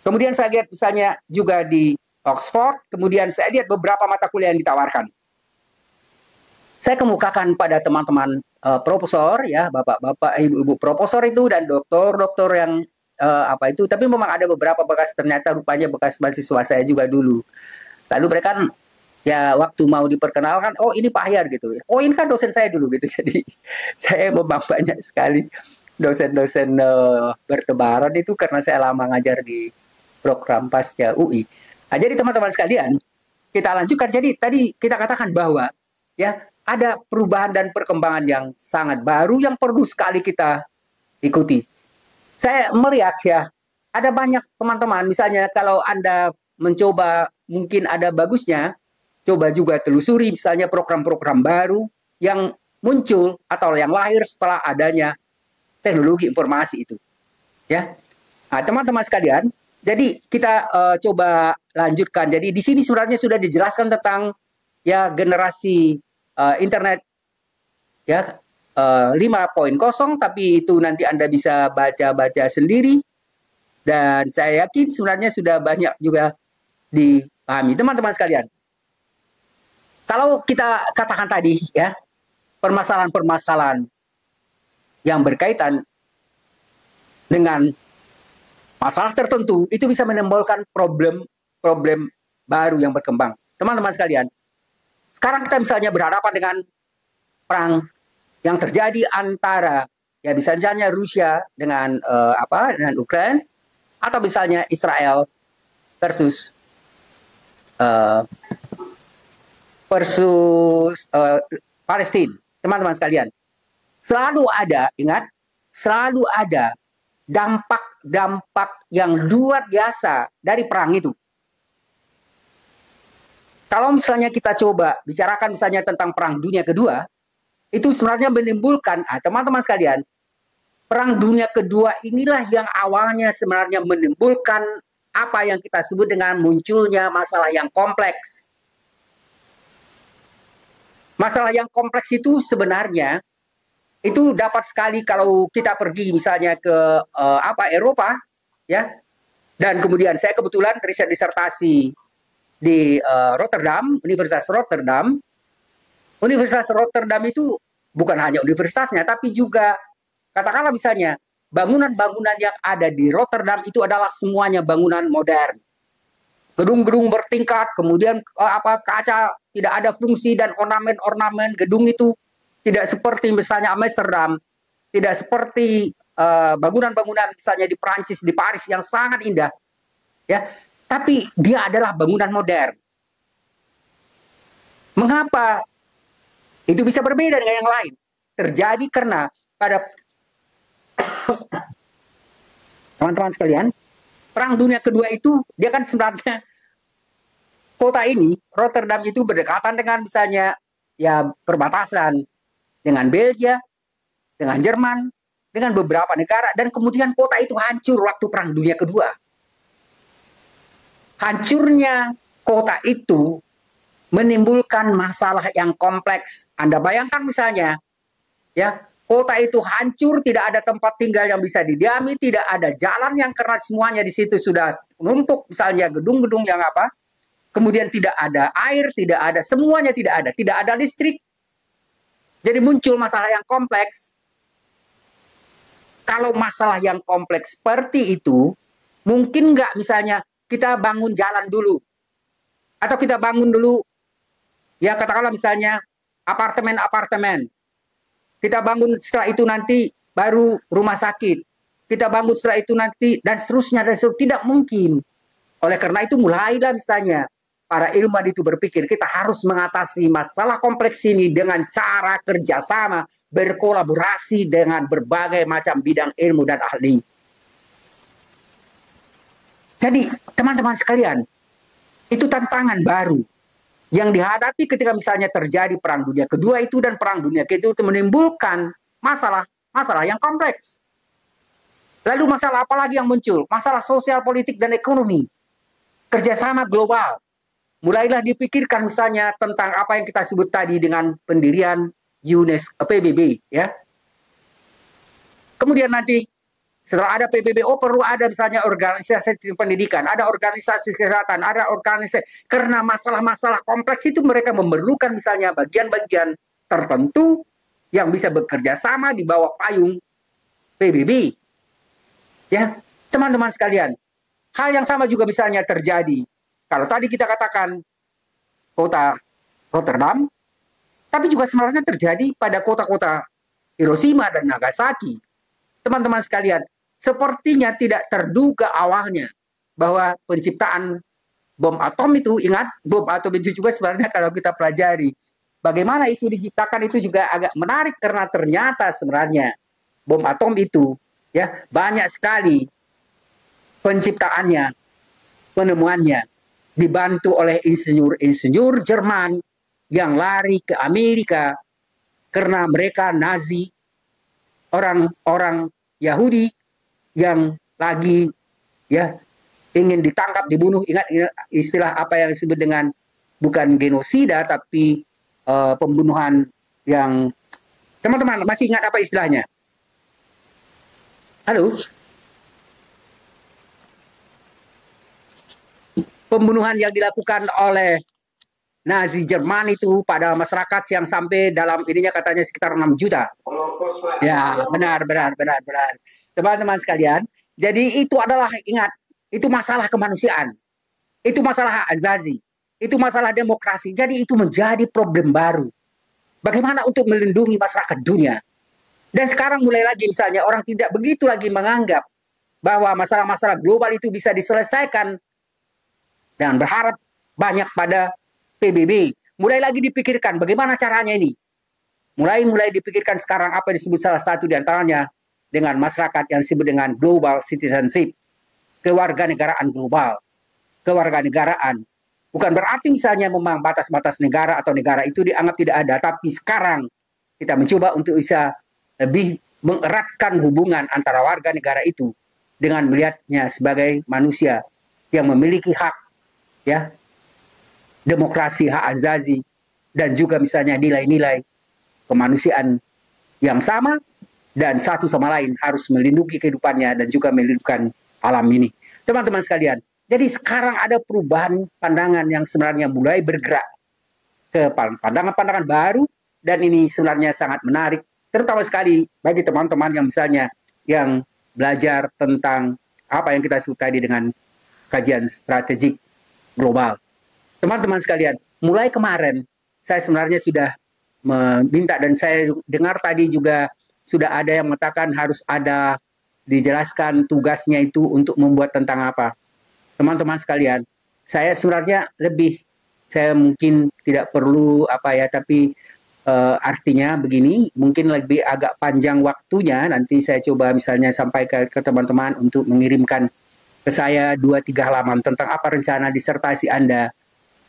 Kemudian saya lihat misalnya juga di Oxford, kemudian saya lihat beberapa mata kuliah yang ditawarkan. Saya kemukakan pada teman-teman profesor, ya, bapak-bapak, ibu-ibu profesor itu dan doktor-doktor yang tapi memang ada beberapa bekas, ternyata rupanya bekas mahasiswa saya juga dulu. Lalu mereka ya waktu mau diperkenalkan, oh ini Pak Ahyar gitu, oh ini kan dosen saya dulu gitu. Jadi saya memang banyak sekali dosen-dosen bertebaran itu karena saya lama ngajar di program pasca UI. Nah, jadi teman-teman sekalian, kita lanjutkan. Jadi tadi kita katakan bahwa ya ada perubahan dan perkembangan yang sangat baru yang perlu sekali kita ikuti. Saya melihat ya, ada banyak teman-teman, misalnya kalau Anda mencoba, mungkin ada bagusnya, coba juga telusuri misalnya program-program baru yang muncul atau yang lahir setelah adanya teknologi informasi itu. Ya, nah, teman-teman sekalian, jadi kita coba lanjutkan. Jadi di sini sebenarnya sudah dijelaskan tentang ya generasi internet ya 5.0, tapi itu nanti Anda bisa baca-baca sendiri, dan saya yakin sebenarnya sudah banyak juga dipahami. Teman-teman sekalian, kalau kita katakan tadi ya, permasalahan-permasalahan yang berkaitan dengan masalah tertentu itu bisa menimbulkan problem baru yang berkembang. Teman-teman sekalian, sekarang kita misalnya berhadapan dengan perang yang terjadi antara ya misalnya Rusia dengan dengan Ukraina, atau misalnya Israel versus Palestina. Teman-teman sekalian, selalu ada, ingat, selalu ada dampak-dampak yang luar biasa dari perang itu. Kalau misalnya kita coba bicarakan misalnya tentang Perang Dunia Kedua, itu sebenarnya menimbulkan, teman-teman sekalian, Perang Dunia Kedua inilah yang awalnya sebenarnya menimbulkan apa yang kita sebut dengan munculnya masalah yang kompleks. Masalah yang kompleks itu sebenarnya itu dapat sekali kalau kita pergi misalnya ke Eropa, ya. Dan kemudian saya kebetulan riset disertasi di Rotterdam, Universitas Rotterdam. Universitas Rotterdam itu bukan hanya universitasnya, tapi juga katakanlah misalnya bangunan-bangunan yang ada di Rotterdam itu adalah semuanya bangunan modern. Gedung-gedung bertingkat, kemudian kaca tidak ada fungsi, dan ornamen-ornamen gedung itu tidak seperti misalnya Amsterdam, tidak seperti bangunan-bangunan misalnya di Prancis, di Paris yang sangat indah, ya. Tapi dia adalah bangunan modern. Mengapa itu bisa berbeda dengan yang lain? Terjadi karena pada teman-teman sekalian, Perang Dunia Kedua itu dia kan sebenarnya kota ini, Rotterdam itu berdekatan dengan misalnya ya perbatasan dengan Belgia, dengan Jerman, dengan beberapa negara, dan kemudian kota itu hancur waktu Perang Dunia Kedua. Hancurnya kota itu menimbulkan masalah yang kompleks. Anda bayangkan misalnya, ya, Kota itu hancur, tidak ada tempat tinggal yang bisa didiami, tidak ada jalan yang karena semuanya di situ sudah numpuk, misalnya gedung-gedung yang apa, kemudian tidak ada air, tidak ada, semuanya tidak ada listrik. Jadi muncul masalah yang kompleks. Kalau masalah yang kompleks seperti itu, mungkin nggak misalnya kita bangun jalan dulu, atau kita bangun dulu, ya katakanlah misalnya apartemen-apartemen. Kita bangun setelah itu nanti baru rumah sakit. Kita bangun setelah itu nanti dan seterusnya dan seterusnya. Tidak mungkin. Oleh karena itu mulailah misalnya para ilmuwan itu berpikir kita harus mengatasi masalah kompleks ini dengan cara kerjasama, berkolaborasi dengan berbagai macam bidang ilmu dan ahli. Jadi teman-teman sekalian, itu tantangan baru yang dihadapi ketika misalnya terjadi Perang Dunia Kedua itu dan Perang Dunia Kedua itu menimbulkan masalah yang kompleks. Lalu masalah apa lagi yang muncul? Masalah sosial, politik, dan ekonomi. Kerjasama global. Mulailah dipikirkan misalnya tentang apa yang kita sebut tadi dengan pendirian UNESCO, PBB. Ya. Kemudian nanti setelah ada PBB, perlu ada misalnya organisasi pendidikan, ada organisasi kesehatan, ada organisasi. Karena masalah-masalah kompleks itu mereka memerlukan misalnya bagian-bagian tertentu yang bisa bekerja sama di bawah payung PBB. Ya, teman-teman sekalian. Hal yang sama juga misalnya terjadi. Kalau tadi kita katakan kota Rotterdam, tapi juga sebenarnya terjadi pada kota-kota Hiroshima dan Nagasaki. Teman-teman sekalian, sepertinya tidak terduga awalnya bahwa penciptaan bom atom itu, ingat, bom atom itu juga sebenarnya kalau kita pelajari, bagaimana itu diciptakan itu juga agak menarik karena ternyata sebenarnya bom atom itu ya banyak sekali penciptaannya, penemuannya dibantu oleh insinyur-insinyur Jerman yang lari ke Amerika karena mereka Nazi, orang-orang Yahudi yang lagi ya ingin ditangkap, dibunuh. Ingat istilah apa yang disebut dengan bukan genosida tapi pembunuhan yang teman-teman masih ingat apa istilahnya? Halo? Pembunuhan yang dilakukan oleh Nazi Jerman itu pada masyarakat yang sampai dalam ininya katanya sekitar 6 juta. Ya, benar. Teman-teman sekalian, jadi itu adalah, ingat, itu masalah kemanusiaan. Itu masalah hak asasi. Itu masalah demokrasi. Jadi itu menjadi problem baru. Bagaimana untuk melindungi masyarakat dunia? Dan sekarang mulai lagi misalnya orang tidak begitu lagi menganggap bahwa masalah-masalah global itu bisa diselesaikan dan berharap banyak pada PBB. Mulai lagi dipikirkan bagaimana caranya ini. Mulai dipikirkan sekarang apa yang disebut salah satu diantaranya dengan masyarakat yang disebut dengan global citizenship. Kewarganegaraan global. Kewarganegaraan. Bukan berarti misalnya memang batas-batas negara atau negara itu dianggap tidak ada. Tapi sekarang kita mencoba untuk bisa lebih mengeratkan hubungan antara warga negara itu dengan melihatnya sebagai manusia yang memiliki hak, ya, demokrasi, hak asasi, dan juga misalnya nilai-nilai kemanusiaan yang sama dan satu sama lain harus melindungi kehidupannya dan juga melindungi alam ini. Teman-teman sekalian, jadi sekarang ada perubahan pandangan yang sebenarnya mulai bergerak ke pandangan-pandangan baru dan ini sebenarnya sangat menarik, terutama sekali bagi teman-teman yang misalnya yang belajar tentang apa yang kita sebut tadi dengan kajian strategik global. Teman-teman sekalian, mulai kemarin saya sebenarnya sudah meminta dan saya dengar tadi juga sudah ada yang mengatakan harus ada dijelaskan tugasnya itu untuk membuat tentang apa. Teman-teman sekalian, saya sebenarnya saya mungkin tidak perlu tapi artinya begini, mungkin lebih agak panjang waktunya, nanti saya coba misalnya sampai ke teman-teman untuk mengirimkan ke saya 2-3 halaman tentang apa rencana disertasi Anda,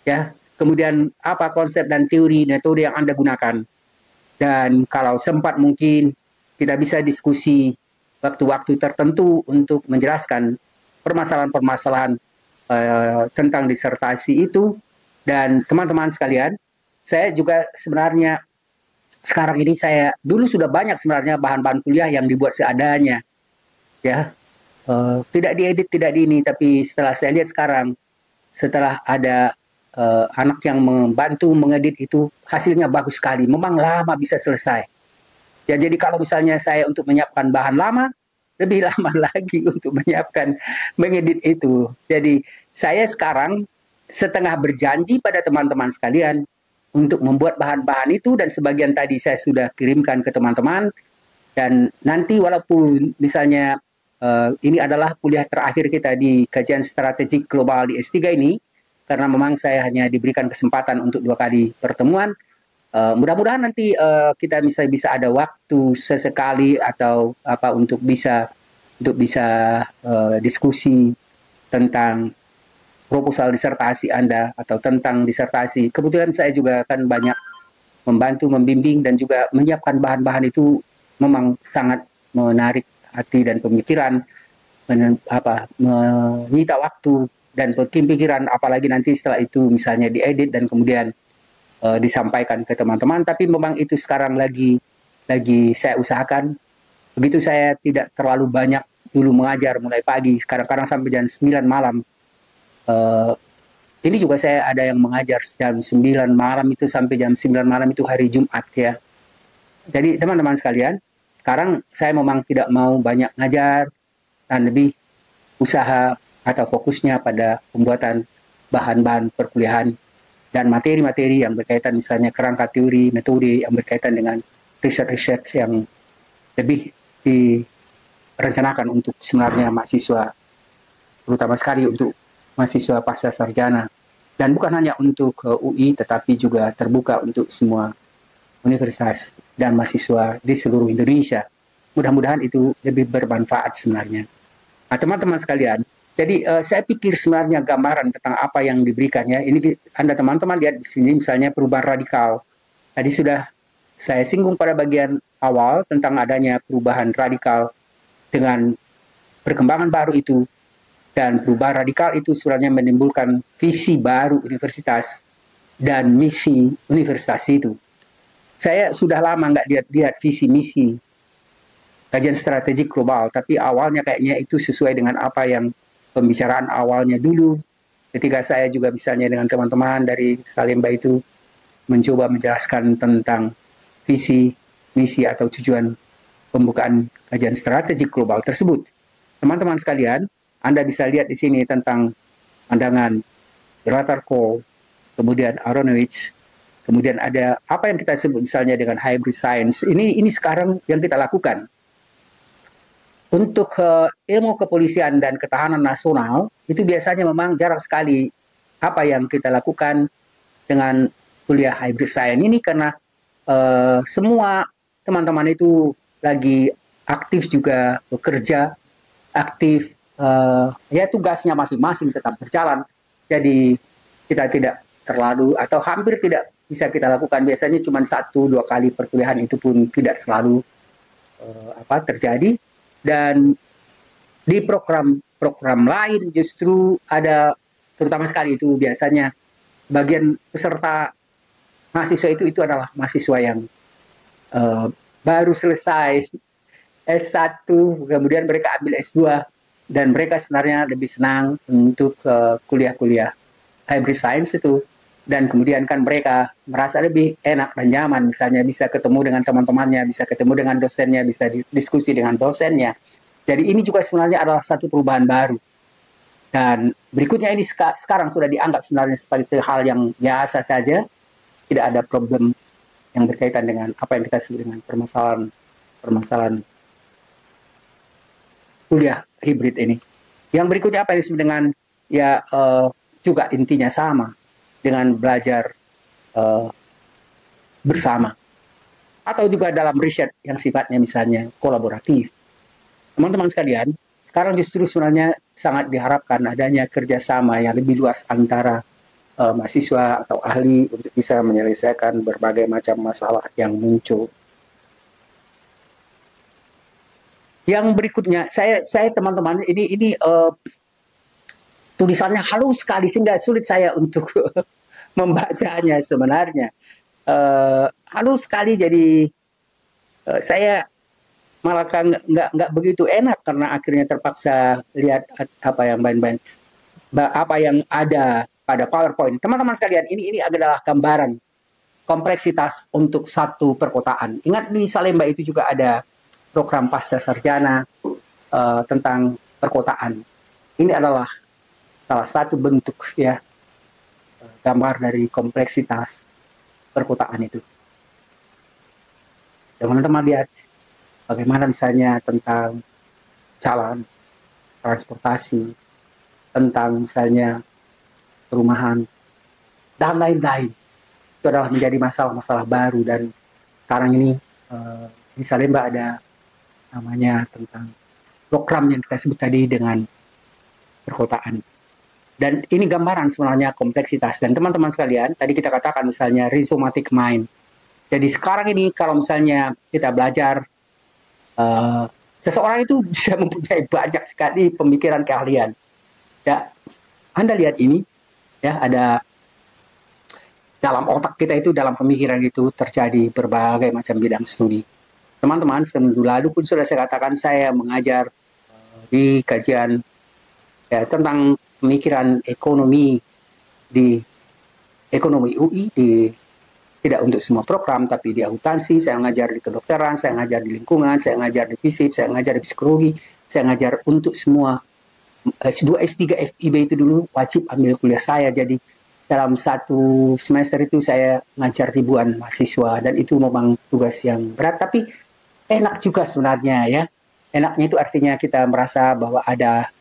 ya. Kemudian apa konsep dan teori metode yang Anda gunakan. Dan kalau sempat mungkin kita bisa diskusi waktu-waktu tertentu untuk menjelaskan permasalahan-permasalahan tentang disertasi itu. Dan teman-teman sekalian, saya juga sebenarnya sekarang ini dulu sudah banyak sebenarnya bahan-bahan kuliah yang dibuat seadanya, ya. Tidak diedit, tidak di ini, tapi setelah saya lihat sekarang, setelah ada anak yang membantu mengedit itu, hasilnya bagus sekali. Memang lama bisa selesai. Ya, jadi kalau misalnya saya untuk menyiapkan bahan lama, lebih lama lagi untuk menyiapkan, mengedit itu. Jadi saya sekarang setengah berjanji pada teman-teman sekalian untuk membuat bahan-bahan itu, dan sebagian tadi saya sudah kirimkan ke teman-teman. Dan nanti walaupun misalnya ini adalah kuliah terakhir kita di kajian strategik global di S3 ini, karena memang saya hanya diberikan kesempatan untuk 2 kali pertemuan. Mudah-mudahan nanti kita bisa ada waktu sesekali atau apa untuk bisa diskusi tentang proposal disertasi Anda atau tentang disertasi. Kebetulan saya juga akan banyak membantu, membimbing, dan juga menyiapkan bahan-bahan itu memang sangat menarik hati dan pemikiran, menyita waktu dan pikiran, apalagi nanti setelah itu misalnya diedit dan kemudian disampaikan ke teman-teman. Tapi memang itu sekarang lagi saya usahakan. Begitu saya tidak terlalu banyak dulu mengajar mulai pagi, kadang-kadang sampai jam 9 malam. Ini juga saya ada yang mengajar jam 9 malam itu sampai jam 9 malam itu hari Jumat, ya. Jadi teman-teman sekalian, sekarang saya memang tidak mau banyak ngajar dan lebih usaha atau fokusnya pada pembuatan bahan-bahan perkuliahan dan materi-materi yang berkaitan misalnya kerangka teori, metode yang berkaitan dengan riset-riset yang lebih direncanakan untuk sebenarnya mahasiswa, terutama sekali untuk mahasiswa pasca sarjana, dan bukan hanya untuk UI tetapi juga terbuka untuk semua universitas dan mahasiswa di seluruh Indonesia. Mudah-mudahan itu lebih bermanfaat sebenarnya. Nah, teman-teman sekalian, jadi saya pikir sebenarnya gambaran tentang apa yang diberikannya ini, Anda teman-teman lihat di sini misalnya perubahan radikal. Tadi sudah saya singgung pada bagian awal tentang adanya perubahan radikal dengan perkembangan baru itu. Dan perubahan radikal itu sebenarnya menimbulkan visi baru universitas dan misi universitas itu. Saya sudah lama nggak lihat visi misi kajian strategik global, tapi awalnya kayaknya itu sesuai dengan apa yang pembicaraan awalnya dulu. Ketika saya juga misalnya dengan teman-teman dari Salemba itu mencoba menjelaskan tentang visi, misi atau tujuan pembukaan kajian strategik global tersebut. Teman-teman sekalian, Anda bisa lihat di sini tentang pandangan Grother-Kohl, kemudian Aronowitz, kemudian ada apa yang kita sebut misalnya dengan hybrid science. Ini sekarang yang kita lakukan. Untuk ilmu kepolisian dan ketahanan nasional, itu biasanya memang jarang sekali apa yang kita lakukan dengan kuliah hybrid science ini, karena semua teman-teman itu lagi aktif juga bekerja, aktif, ya tugasnya masing-masing tetap berjalan. Jadi kita tidak terlalu atau hampir tidak bisa kita lakukan. Biasanya cuma 1-2 kali perkuliahan, itu pun tidak selalu terjadi. Dan di program lain justru ada, terutama sekali itu biasanya bagian peserta mahasiswa itu adalah mahasiswa yang baru selesai S1, kemudian mereka ambil S2, dan mereka sebenarnya lebih senang untuk kuliah-kuliah hybrid science itu. Dan kemudian kan mereka merasa lebih enak dan nyaman, misalnya bisa ketemu dengan teman-temannya, bisa ketemu dengan dosennya, bisa diskusi dengan dosennya. Jadi ini juga sebenarnya adalah satu perubahan baru. Dan berikutnya ini sekarang sudah dianggap sebenarnya sebagai hal yang biasa saja, tidak ada problem yang berkaitan dengan apa yang kita sebut dengan permasalahan kuliah hibrid ini. Yang berikutnya apa yang disebut dengan juga intinya sama dengan belajar bersama, atau juga dalam riset yang sifatnya misalnya kolaboratif. Teman-teman sekalian, sekarang justru sebenarnya sangat diharapkan adanya kerjasama yang lebih luas antara mahasiswa atau ahli untuk bisa menyelesaikan berbagai macam masalah yang muncul. Yang berikutnya, saya teman-teman, ini tulisannya halus sekali sehingga sulit saya untuk membacanya sebenarnya. halus sekali, jadi saya malah nggak begitu enak karena akhirnya terpaksa lihat apa yang apa yang ada pada PowerPoint. Teman-teman sekalian, ini adalah gambaran kompleksitas untuk satu perkotaan. Ingat di Salemba itu juga ada program pasca sarjana tentang perkotaan. Ini adalah salah satu bentuk ya gambar dari kompleksitas perkotaan itu. Teman-teman lihat bagaimana misalnya tentang jalan, transportasi, tentang misalnya perumahan, dan lain-lain. Itu adalah menjadi masalah-masalah baru, dan sekarang ini di Salemba ada namanya tentang program yang kita sebut tadi dengan perkotaan. Dan ini gambaran sebenarnya kompleksitas. Dan teman-teman sekalian, tadi kita katakan misalnya rhizomatic mind. Jadi sekarang ini kalau misalnya kita belajar, seseorang itu bisa mempunyai banyak sekali pemikiran keahlian. Ya, Anda lihat ini, ya ada dalam otak kita itu, dalam pemikiran itu terjadi berbagai macam bidang studi. Teman-teman, seminggu lalu pun sudah saya katakan saya mengajar di kajian ya, tentang pemikiran ekonomi di ekonomi UI, tidak untuk semua program, tapi di akuntansi, saya ngajar di kedokteran, saya ngajar di lingkungan, saya ngajar di fisip, saya ngajar di psikologi, saya ngajar untuk semua. S2, S3, FIB itu dulu wajib ambil kuliah saya, jadi dalam satu semester itu saya ngajar ribuan mahasiswa, dan itu memang tugas yang berat, tapi enak juga sebenarnya ya. Enaknya itu artinya kita merasa bahwa ada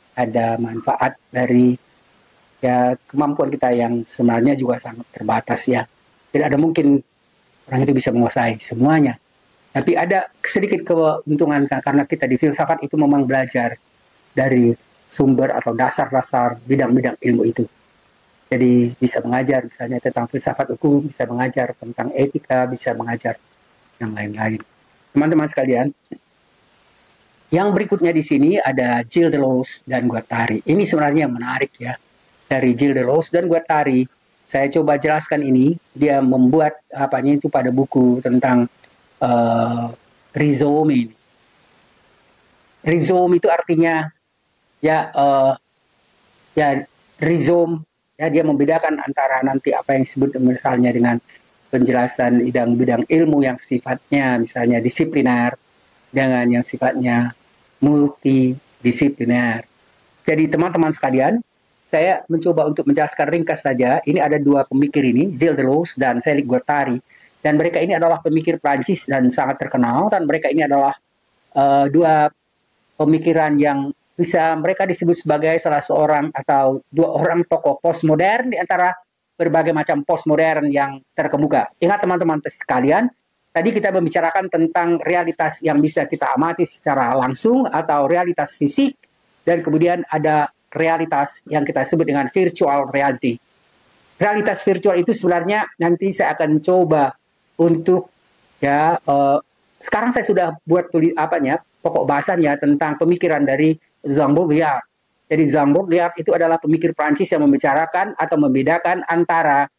manfaat dari ya kemampuan kita yang sebenarnya juga sangat terbatas ya. Tidak ada mungkin orang itu bisa menguasai semuanya. Tapi ada sedikit keuntungan karena kita di filsafat itu memang belajar dari sumber atau dasar-dasar bidang-bidang ilmu itu. Jadi bisa mengajar misalnya tentang filsafat hukum, bisa mengajar tentang etika, bisa mengajar yang lain-lain. Teman-teman sekalian, yang berikutnya di sini ada Gilles Deleuze dan Guattari. Ini sebenarnya yang menarik ya. Dari Gilles Deleuze dan Guattari, saya coba jelaskan ini. Dia membuat apanya itu pada buku tentang rhizome. Rhizome itu artinya ya rhizome ya, dia membedakan antara nanti apa yang disebut misalnya dengan penjelasan bidang-bidang ilmu yang sifatnya misalnya disipliner dengan yang sifatnya multidisipliner. Jadi teman-teman sekalian, saya mencoba untuk menjelaskan ringkas saja. Ini ada dua pemikir ini, Gilles Deleuze dan Félix Guattari. Dan mereka ini adalah pemikir Prancis dan sangat terkenal. Dan mereka ini adalah dua pemikiran yang bisa mereka disebut sebagai salah seorang atau dua orang tokoh postmodern di antara berbagai macam postmodern yang terkemuka. Ingat teman-teman sekalian, tadi kita membicarakan tentang realitas yang bisa kita amati secara langsung atau realitas fisik, dan kemudian ada realitas yang kita sebut dengan virtual reality. Realitas virtual itu sebenarnya nanti saya akan coba untuk ya sekarang saya sudah buat pokok bahasannya tentang pemikiran dari Jean Baudrillard. Jadi Jean Baudrillard itu adalah pemikir Prancis yang membicarakan atau membedakan antara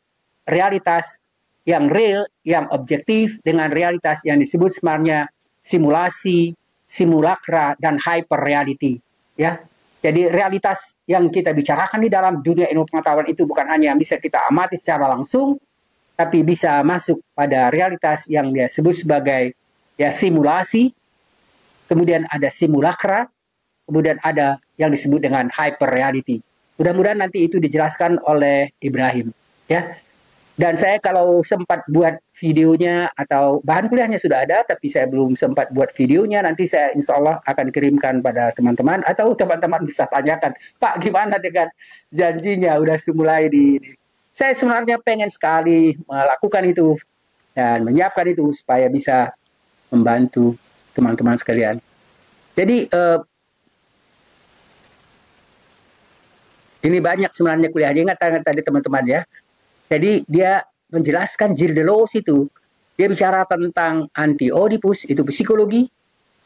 realitas yang real, yang objektif, dengan realitas yang disebut sebenarnya simulasi, simulakra, dan hyper reality. Ya, jadi realitas yang kita bicarakan di dalam dunia ilmu pengetahuan itu bukan hanya yang bisa kita amati secara langsung, tapi bisa masuk pada realitas yang dia sebut sebagai ya simulasi, kemudian ada simulakra, kemudian ada yang disebut dengan hyper reality. Mudah-mudahan nanti itu dijelaskan oleh Ibrahim. Ya. Dan saya kalau sempat buat videonya atau bahan kuliahnya sudah ada, tapi saya belum sempat buat videonya, nanti saya insya Allah akan kirimkan pada teman-teman, atau teman-teman bisa tanyakan, Pak gimana dengan janjinya udah mulai di. Saya sebenarnya pengen sekali melakukan itu dan menyiapkan itu supaya bisa membantu teman-teman sekalian. Jadi ini banyak sebenarnya kuliahnya, ingat tadi teman-teman ya. Jadi dia menjelaskan Gilles Deleuze itu, dia bicara tentang anti-Oedipus, itu psikologi.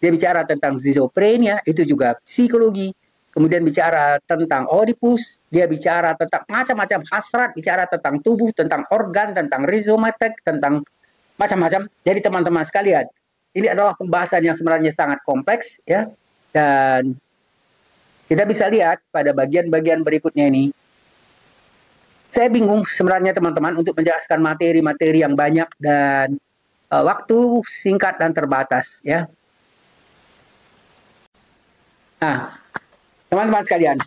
Dia bicara tentang schizophrenia, itu juga psikologi. Kemudian bicara tentang Oedipus, dia bicara tentang macam-macam hasrat, bicara tentang tubuh, tentang organ, tentang rhizomatic, tentang macam-macam. Jadi teman-teman sekalian, ini adalah pembahasan yang sebenarnya sangat kompleks ya, dan kita bisa lihat pada bagian-bagian berikutnya ini. Saya bingung sebenarnya teman-teman untuk menjelaskan materi-materi yang banyak dan waktu singkat dan terbatas ya. Nah, teman-teman sekalian,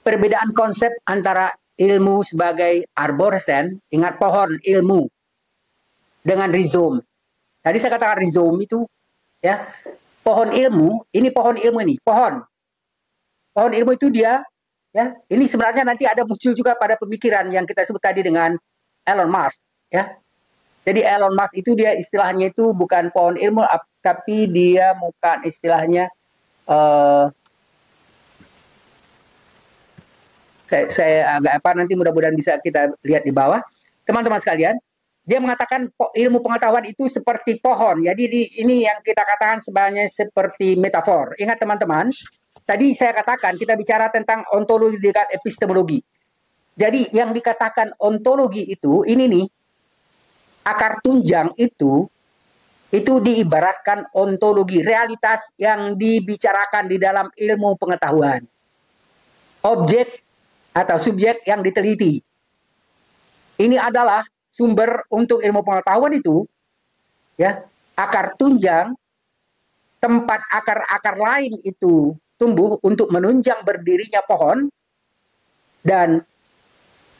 perbedaan konsep antara ilmu sebagai arborescent, ingat pohon ilmu, dengan rhizome. Tadi saya katakan rhizome itu ya, pohon ilmu, ini pohon ilmu ini, pohon ilmu itu dia ya, ini sebenarnya nanti ada muncul juga pada pemikiran yang kita sebut tadi dengan Elon Musk ya. Jadi Elon Musk itu dia istilahnya itu bukan pohon ilmu, tapi dia bukan istilahnya saya agak apa, nanti mudah-mudahan bisa kita lihat di bawah. Teman-teman sekalian, dia mengatakan ilmu pengetahuan itu seperti pohon. Jadi ini yang kita katakan sebenarnya seperti metafor. Ingat teman-teman, tadi saya katakan kita bicara tentang ontologi dengan epistemologi. Jadi yang dikatakan ontologi itu, ini nih, akar tunjang itu diibaratkan ontologi, realitas yang dibicarakan di dalam ilmu pengetahuan. Objek atau subjek yang diteliti. Ini adalah sumber untuk ilmu pengetahuan itu, ya. Akar tunjang, tempat akar-akar lain itu tumbuh untuk menunjang berdirinya pohon, dan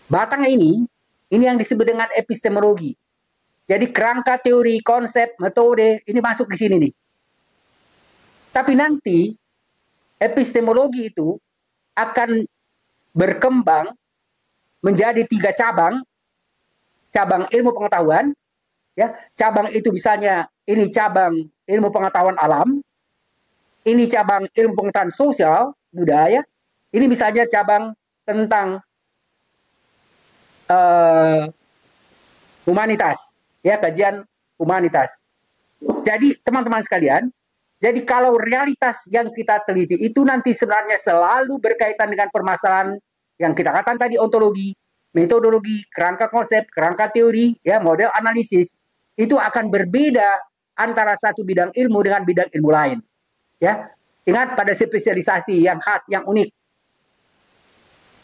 batang ini yang disebut dengan epistemologi. Jadi kerangka teori, konsep, metode, ini masuk di sini nih. Tapi nanti epistemologi itu akan berkembang menjadi 3 cabang ilmu pengetahuan ya. Cabang itu misalnya ini cabang ilmu pengetahuan alam, ini cabang ilmu pengetahuan sosial budaya, ini misalnya cabang tentang humanitas ya, kajian humanitas. Jadi teman-teman sekalian, jadi kalau realitas yang kita teliti itu nanti sebenarnya selalu berkaitan dengan permasalahan yang kita katakan tadi, ontologi, metodologi, kerangka konsep, kerangka teori, ya, model analisis, itu akan berbeda antara satu bidang ilmu dengan bidang ilmu lain. Ya, ingat pada spesialisasi yang khas, yang unik.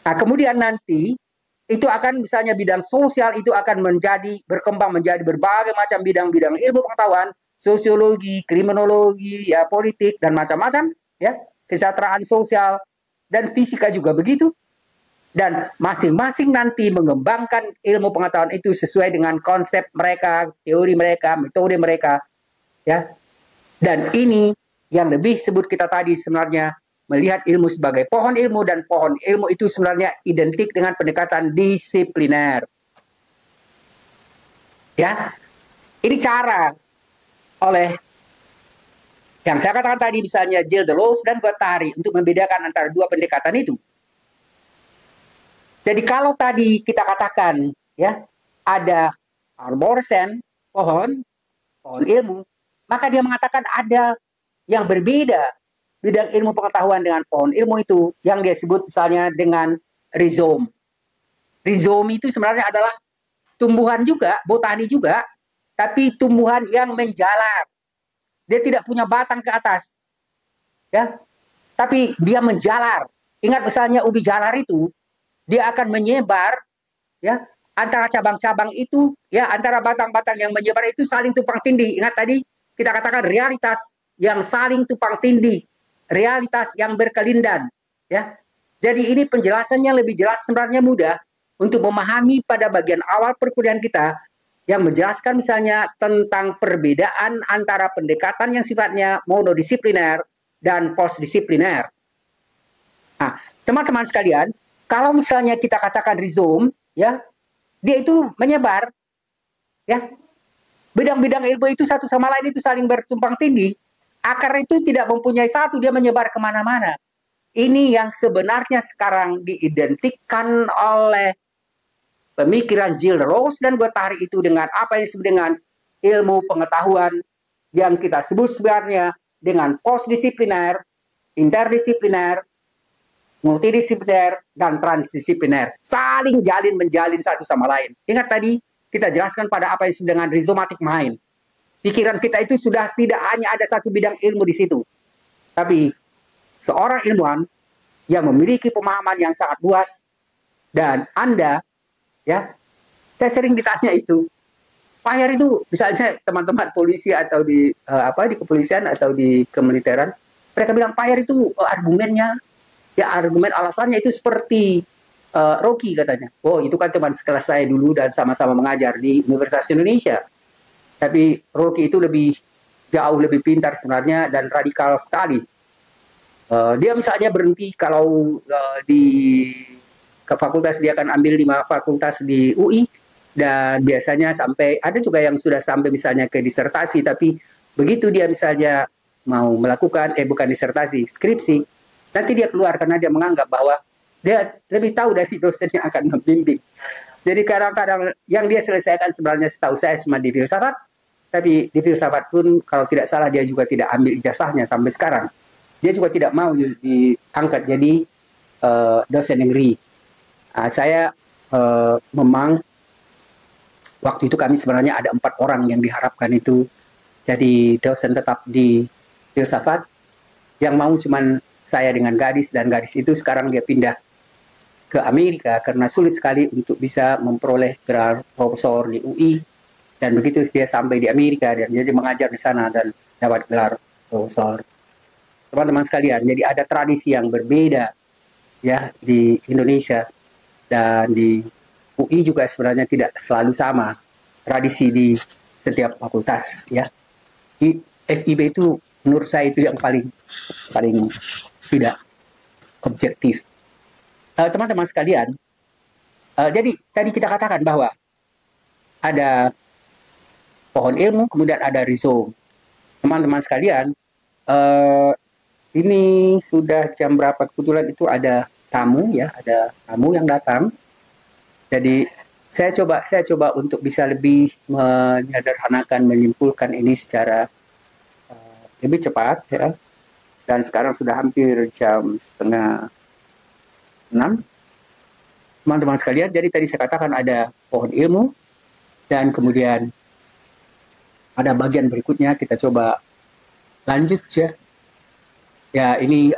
Nah, kemudian nanti itu akan misalnya bidang sosial itu akan berkembang menjadi berbagai macam bidang-bidang ilmu pengetahuan, sosiologi, kriminologi, ya, politik, dan macam-macam, ya, kesejahteraan sosial, dan fisika juga begitu. Dan masing-masing nanti mengembangkan ilmu pengetahuan itu sesuai dengan konsep mereka, teori mereka, metode mereka, ya. Dan ini yang lebih sebut kita tadi sebenarnya melihat ilmu sebagai pohon ilmu, dan pohon ilmu itu sebenarnya identik dengan pendekatan disipliner. Ya, ini cara oleh yang saya katakan tadi, misalnya Gilles Deleuze dan Guattari, untuk membedakan antara dua pendekatan itu. Jadi kalau tadi kita katakan ya ada arborescent, pohon ilmu, maka dia mengatakan ada yang berbeda bidang ilmu pengetahuan dengan pohon ilmu itu, yang dia sebut misalnya dengan rhizome. Rhizome itu sebenarnya adalah tumbuhan juga, botani juga, tapi tumbuhan yang menjalar. Dia tidak punya batang ke atas, ya, tapi dia menjalar. Ingat misalnya ubi jalar itu, dia akan menyebar, ya, antara cabang-cabang itu, ya, antara batang-batang yang menyebar itu saling tumpang tindih. Ingat tadi kita katakan realitas yang saling tumpang tindih, realitas yang berkelindan, ya. Jadi ini penjelasannya lebih jelas, sebenarnya mudah untuk memahami pada bagian awal perkuliahan kita, yang menjelaskan misalnya tentang perbedaan antara pendekatan yang sifatnya monodisipliner dan postdisipliner. Nah, teman-teman sekalian, kalau misalnya kita katakan rhizome, ya, dia itu menyebar, ya. Bidang-bidang ilmu itu satu sama lain itu saling bertumpang tindih. Akar itu tidak mempunyai satu, dia menyebar kemana-mana. Ini yang sebenarnya sekarang diidentikan oleh pemikiran Gilles Deleuze dan Guattari itu dengan apa yang disebut dengan ilmu pengetahuan yang kita sebut sebenarnya dengan postdisipliner, interdisipliner, multidisipliner, dan transdisipliner. Saling menjalin satu sama lain. Ingat tadi kita jelaskan pada apa yang disebut dengan rhizomatic mind. Pikiran kita itu sudah tidak hanya ada satu bidang ilmu di situ, tapi seorang ilmuwan yang memiliki pemahaman yang sangat luas. Dan Anda, ya, saya sering ditanya itu, fire itu misalnya teman-teman polisi atau di di kepolisian atau di kemiliteran, mereka bilang fire itu argumennya, ya argumen alasannya itu seperti Rocky katanya. Oh, itu kan teman sekelas saya dulu dan sama-sama mengajar di Universitas Indonesia. Tapi Rocky itu jauh lebih pintar sebenarnya dan radikal sekali. Dia misalnya berhenti kalau ke fakultas, dia akan ambil 5 fakultas di UI, dan biasanya sampai, ada juga yang sudah sampai misalnya ke disertasi, tapi begitu dia misalnya mau melakukan, bukan disertasi, skripsi, nanti dia keluar karena dia menganggap bahwa dia lebih tahu dari dosen yang akan membimbing. Jadi kadang-kadang yang dia selesaikan sebenarnya setahu saya cuma di filsafat, tapi di filsafat pun kalau tidak salah dia juga tidak ambil ijazahnya sampai sekarang. Dia juga tidak mau diangkat jadi dosen negeri. Saya memang waktu itu kami sebenarnya ada 4 orang yang diharapkan itu jadi dosen tetap di filsafat. Yang mau cuman saya dengan gadis, dan gadis itu sekarang dia pindah ke Amerika karena sulit sekali untuk bisa memperoleh gelar profesor di UI. Dan begitu dia sampai di Amerika dan jadi mengajar di sana dan dapat gelar profesor. Teman-teman sekalian, jadi ada tradisi yang berbeda ya di Indonesia, dan di UI juga sebenarnya tidak selalu sama tradisi di setiap fakultas ya. Di FIB itu menurut saya itu yang paling tidak objektif. Teman-teman sekalian, jadi tadi kita katakan bahwa ada pohon ilmu, kemudian ada rhizome. Teman-teman sekalian, ini sudah jam berapa? Kebetulan itu ada tamu ya, ada tamu yang datang. Jadi saya coba untuk bisa lebih menyederhanakan, menyimpulkan ini secara lebih cepat ya. Dan sekarang sudah hampir jam 5:30. Teman-teman sekalian, jadi tadi saya katakan ada pohon ilmu, dan kemudian ada bagian berikutnya, kita coba lanjut ya. Ya ini,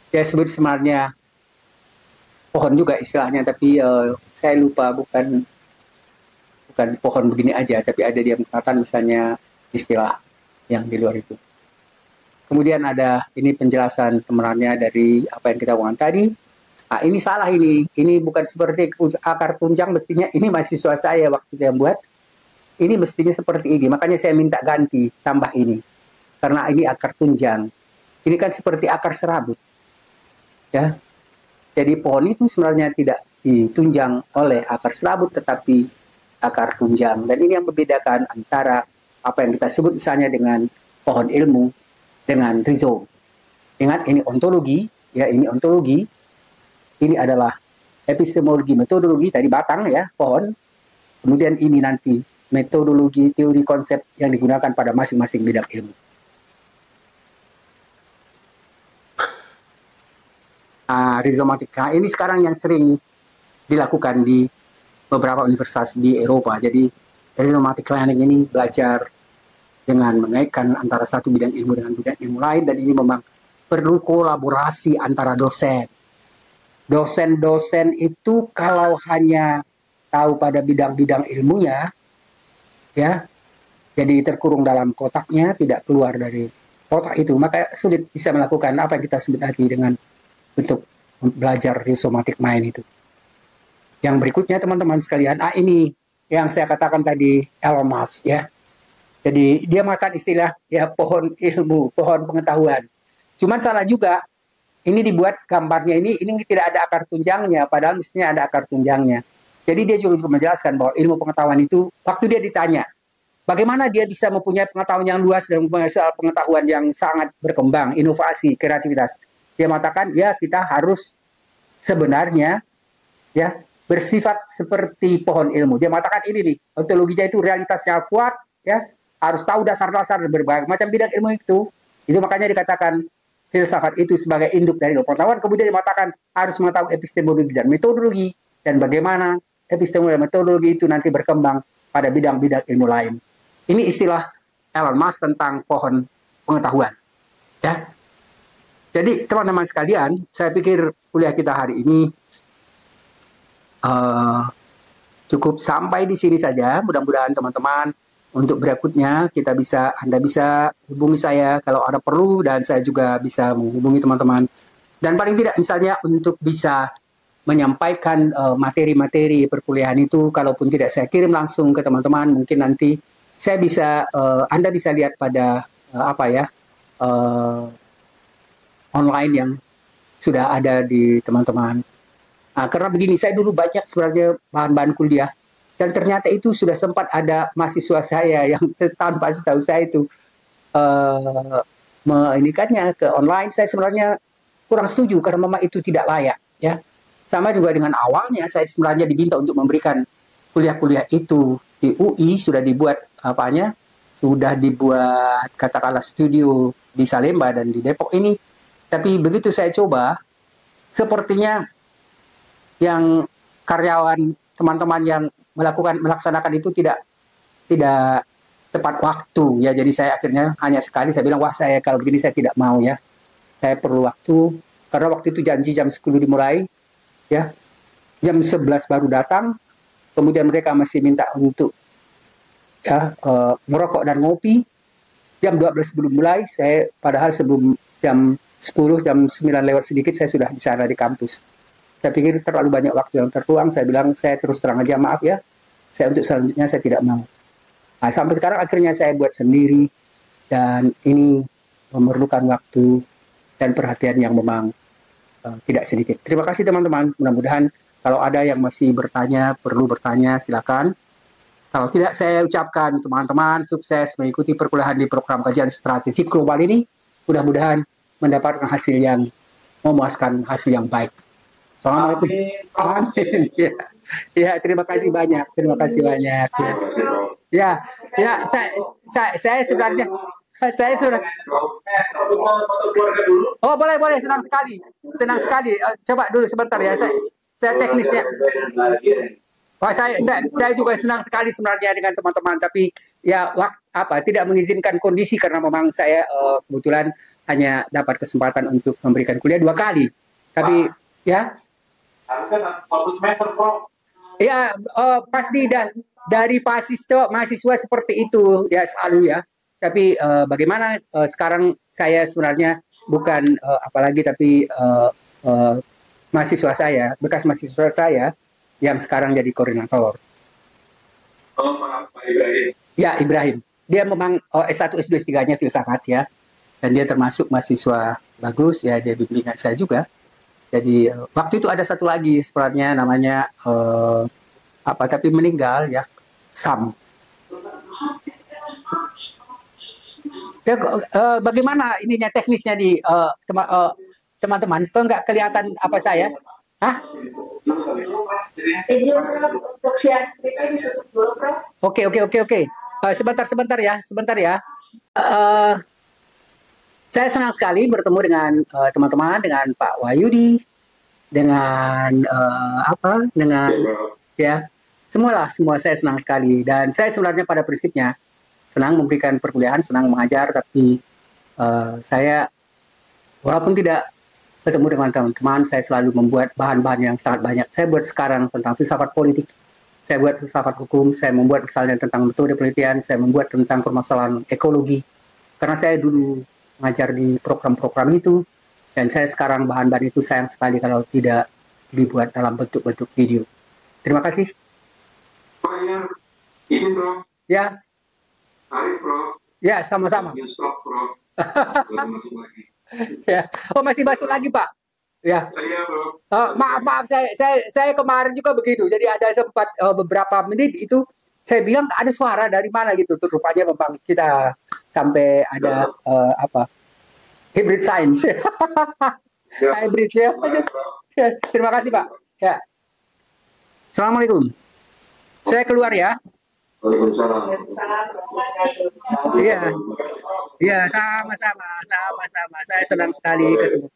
saya sebut sebenarnya pohon juga istilahnya, tapi saya lupa, bukan pohon begini aja, tapi ada dia mengatakan misalnya istilah yang di luar itu. Kemudian ada ini penjelasan sebenarnya dari apa yang kita omongkan tadi. Ini salah, ini bukan seperti akar tunjang, mestinya ini mahasiswa saya waktu saya buat. Ini mestinya seperti ini, makanya saya minta ganti, tambah ini. Karena ini akar tunjang. Ini kan seperti akar serabut. Ya. Jadi pohon itu sebenarnya tidak ditunjang oleh akar serabut, tetapi akar tunjang. Dan ini yang membedakan antara apa yang kita sebut misalnya dengan pohon ilmu, dengan rhizome. Ingat, ini ontologi, ya ini ontologi. Ini adalah epistemologi, metodologi, tadi batang ya, pohon. Kemudian ini nanti metodologi, teori, konsep yang digunakan pada masing-masing bidang ilmu. Rhizomatic. Ini sekarang yang sering dilakukan di beberapa universitas di Eropa. Jadi rhizomatic learning ini belajar dengan mengaitkan antara satu bidang ilmu dengan bidang ilmu lain, dan ini memang perlu kolaborasi antara dosen. Dosen-dosen itu kalau hanya tahu pada bidang-bidang ilmunya, ya, jadi terkurung dalam kotaknya, tidak keluar dari kotak itu, maka sulit bisa melakukan apa yang kita sebut tadi dengan untuk belajar rhizomatic mind itu. Yang berikutnya teman-teman sekalian, ini yang saya katakan tadi, Elon Musk ya. Jadi dia makan istilah ya pohon ilmu, pohon pengetahuan. Cuman salah juga, ini dibuat gambarnya ini tidak ada akar tunjangnya, padahal mestinya ada akar tunjangnya. Jadi dia juga menjelaskan bahwa ilmu pengetahuan itu, waktu dia ditanya, bagaimana dia bisa mempunyai pengetahuan yang luas dan mempunyai soal pengetahuan yang sangat berkembang, inovasi, kreativitas. Dia mengatakan, ya kita harus sebenarnya ya bersifat seperti pohon ilmu. Dia mengatakan ini nih, ontologinya itu realitasnya kuat, ya harus tahu dasar-dasar berbagai macam bidang ilmu itu. Itu makanya dikatakan filsafat itu sebagai induk dari ilmu pengetahuan. Kemudian dia mengatakan harus mengetahui epistemologi dan metodologi, dan bagaimana epistemologi dan metodologi itu nanti berkembang pada bidang-bidang ilmu lain. Ini istilah Elon Musk tentang pohon pengetahuan. Ya. Jadi teman-teman sekalian, saya pikir kuliah kita hari ini cukup sampai di sini saja. Mudah-mudahan teman-teman untuk berikutnya Anda bisa hubungi saya kalau ada perlu, dan saya juga bisa menghubungi teman-teman. Dan paling tidak misalnya untuk bisa menyampaikan materi-materi perkuliahan itu, kalaupun tidak saya kirim langsung ke teman-teman, mungkin nanti saya bisa Anda bisa lihat pada online yang sudah ada di teman-teman. Nah, karena begini, saya dulu banyak sebenarnya bahan-bahan kuliah, dan ternyata itu sudah sempat ada mahasiswa saya yang tanpa setahu saya itu menginikannya ke online. Saya sebenarnya kurang setuju karena memang itu tidak layak, ya. Sama juga dengan awalnya saya sebenarnya diminta untuk memberikan kuliah-kuliah itu di UI, sudah dibuat katakanlah studio di Salemba dan di Depok ini. Tapi begitu saya coba, sepertinya yang karyawan teman-teman yang melaksanakan itu tidak tepat waktu, ya. Jadi saya akhirnya hanya sekali saya bilang, wah, saya kalau begini saya tidak mau, ya. Saya perlu waktu, karena waktu itu janji jam 10 dimulai, ya. Jam 11 baru datang, kemudian mereka masih minta untuk merokok dan ngopi. Jam 12 belum mulai, padahal sebelum jam 10, jam 9 lewat sedikit saya sudah di sana di kampus. Saya pikir terlalu banyak waktu yang terbuang. Saya bilang, saya terus terang aja, maaf ya, untuk selanjutnya saya tidak mau. Nah, sampai sekarang akhirnya saya buat sendiri, dan ini memerlukan waktu dan perhatian yang memang tidak sedikit. Terima kasih teman-teman. Mudah-mudahan kalau ada yang masih perlu bertanya, silakan. Kalau tidak, saya ucapkan teman-teman sukses mengikuti perkuliahan di program kajian strategi global ini. Mudah-mudahan mendapatkan hasil yang memuaskan, hasil yang baik. Assalamualaikum. Amin. Ya, terima kasih banyak. Terima kasih banyak. Ya, saya sebenarnya oh, boleh, senang sekali. Coba dulu sebentar ya, saya teknisnya. Wah, saya juga senang sekali sebenarnya dengan teman-teman, tapi ya tidak mengizinkan kondisi karena memang saya kebetulan hanya dapat kesempatan untuk memberikan kuliah 2 kali. Tapi ya harusnya 1 semester, Prof. Ya, pasti dari mahasiswa seperti itu ya selalu, ya. Tapi bagaimana sekarang saya sebenarnya bukan tapi bekas mahasiswa saya yang sekarang jadi koordinator. Oh, Pak Ibrahim. Ya, Ibrahim. Dia memang S1, S2, S3-nya filsafat, ya. Dan dia termasuk mahasiswa bagus, ya. Dia bimbingan saya juga. Jadi waktu itu ada satu lagi sebenarnya namanya tapi meninggal, ya, Sam. Ya, bagaimana ininya teknisnya di teman-teman? Kok nggak kelihatan apa saya? Hah? Untuk share screen-nya ditutup dulu, Prof. Oke. Sebentar ya. Saya senang sekali bertemu dengan teman-teman, dengan Pak Wahyudi, dengan semua saya senang sekali. Dan saya sebenarnya pada prinsipnya senang memberikan perkuliahan, senang mengajar, tapi saya walaupun tidak bertemu dengan teman-teman, saya selalu membuat bahan-bahan yang sangat banyak. Saya buat sekarang tentang filsafat politik, saya buat filsafat hukum, saya membuat misalnya tentang metode penelitian, saya membuat tentang permasalahan ekologi. Karena saya dulu mengajar di program-program itu, dan saya sekarang bahan-bahan itu sayang sekali kalau tidak dibuat dalam bentuk-bentuk video. Terima kasih. Pak, ya, izin, Prof. Ya. Arif, Prof. Ya, sama-sama. New stock, Prof. Baru masuk lagi. Ya. Oh, masih masuk lagi, Pak. Ya. Iya, Prof. Maaf, saya kemarin juga begitu. Jadi ada sempat beberapa menit itu saya bilang ada suara dari mana gitu. Tuh, rupanya memang kita sampai ada hybrid science. Hybrid, ya. Terima kasih, Pak. Ya. Assalamualaikum. Saya keluar, ya. Waalaikumsalam. Iya, sama-sama. Saya senang sekali ketemu.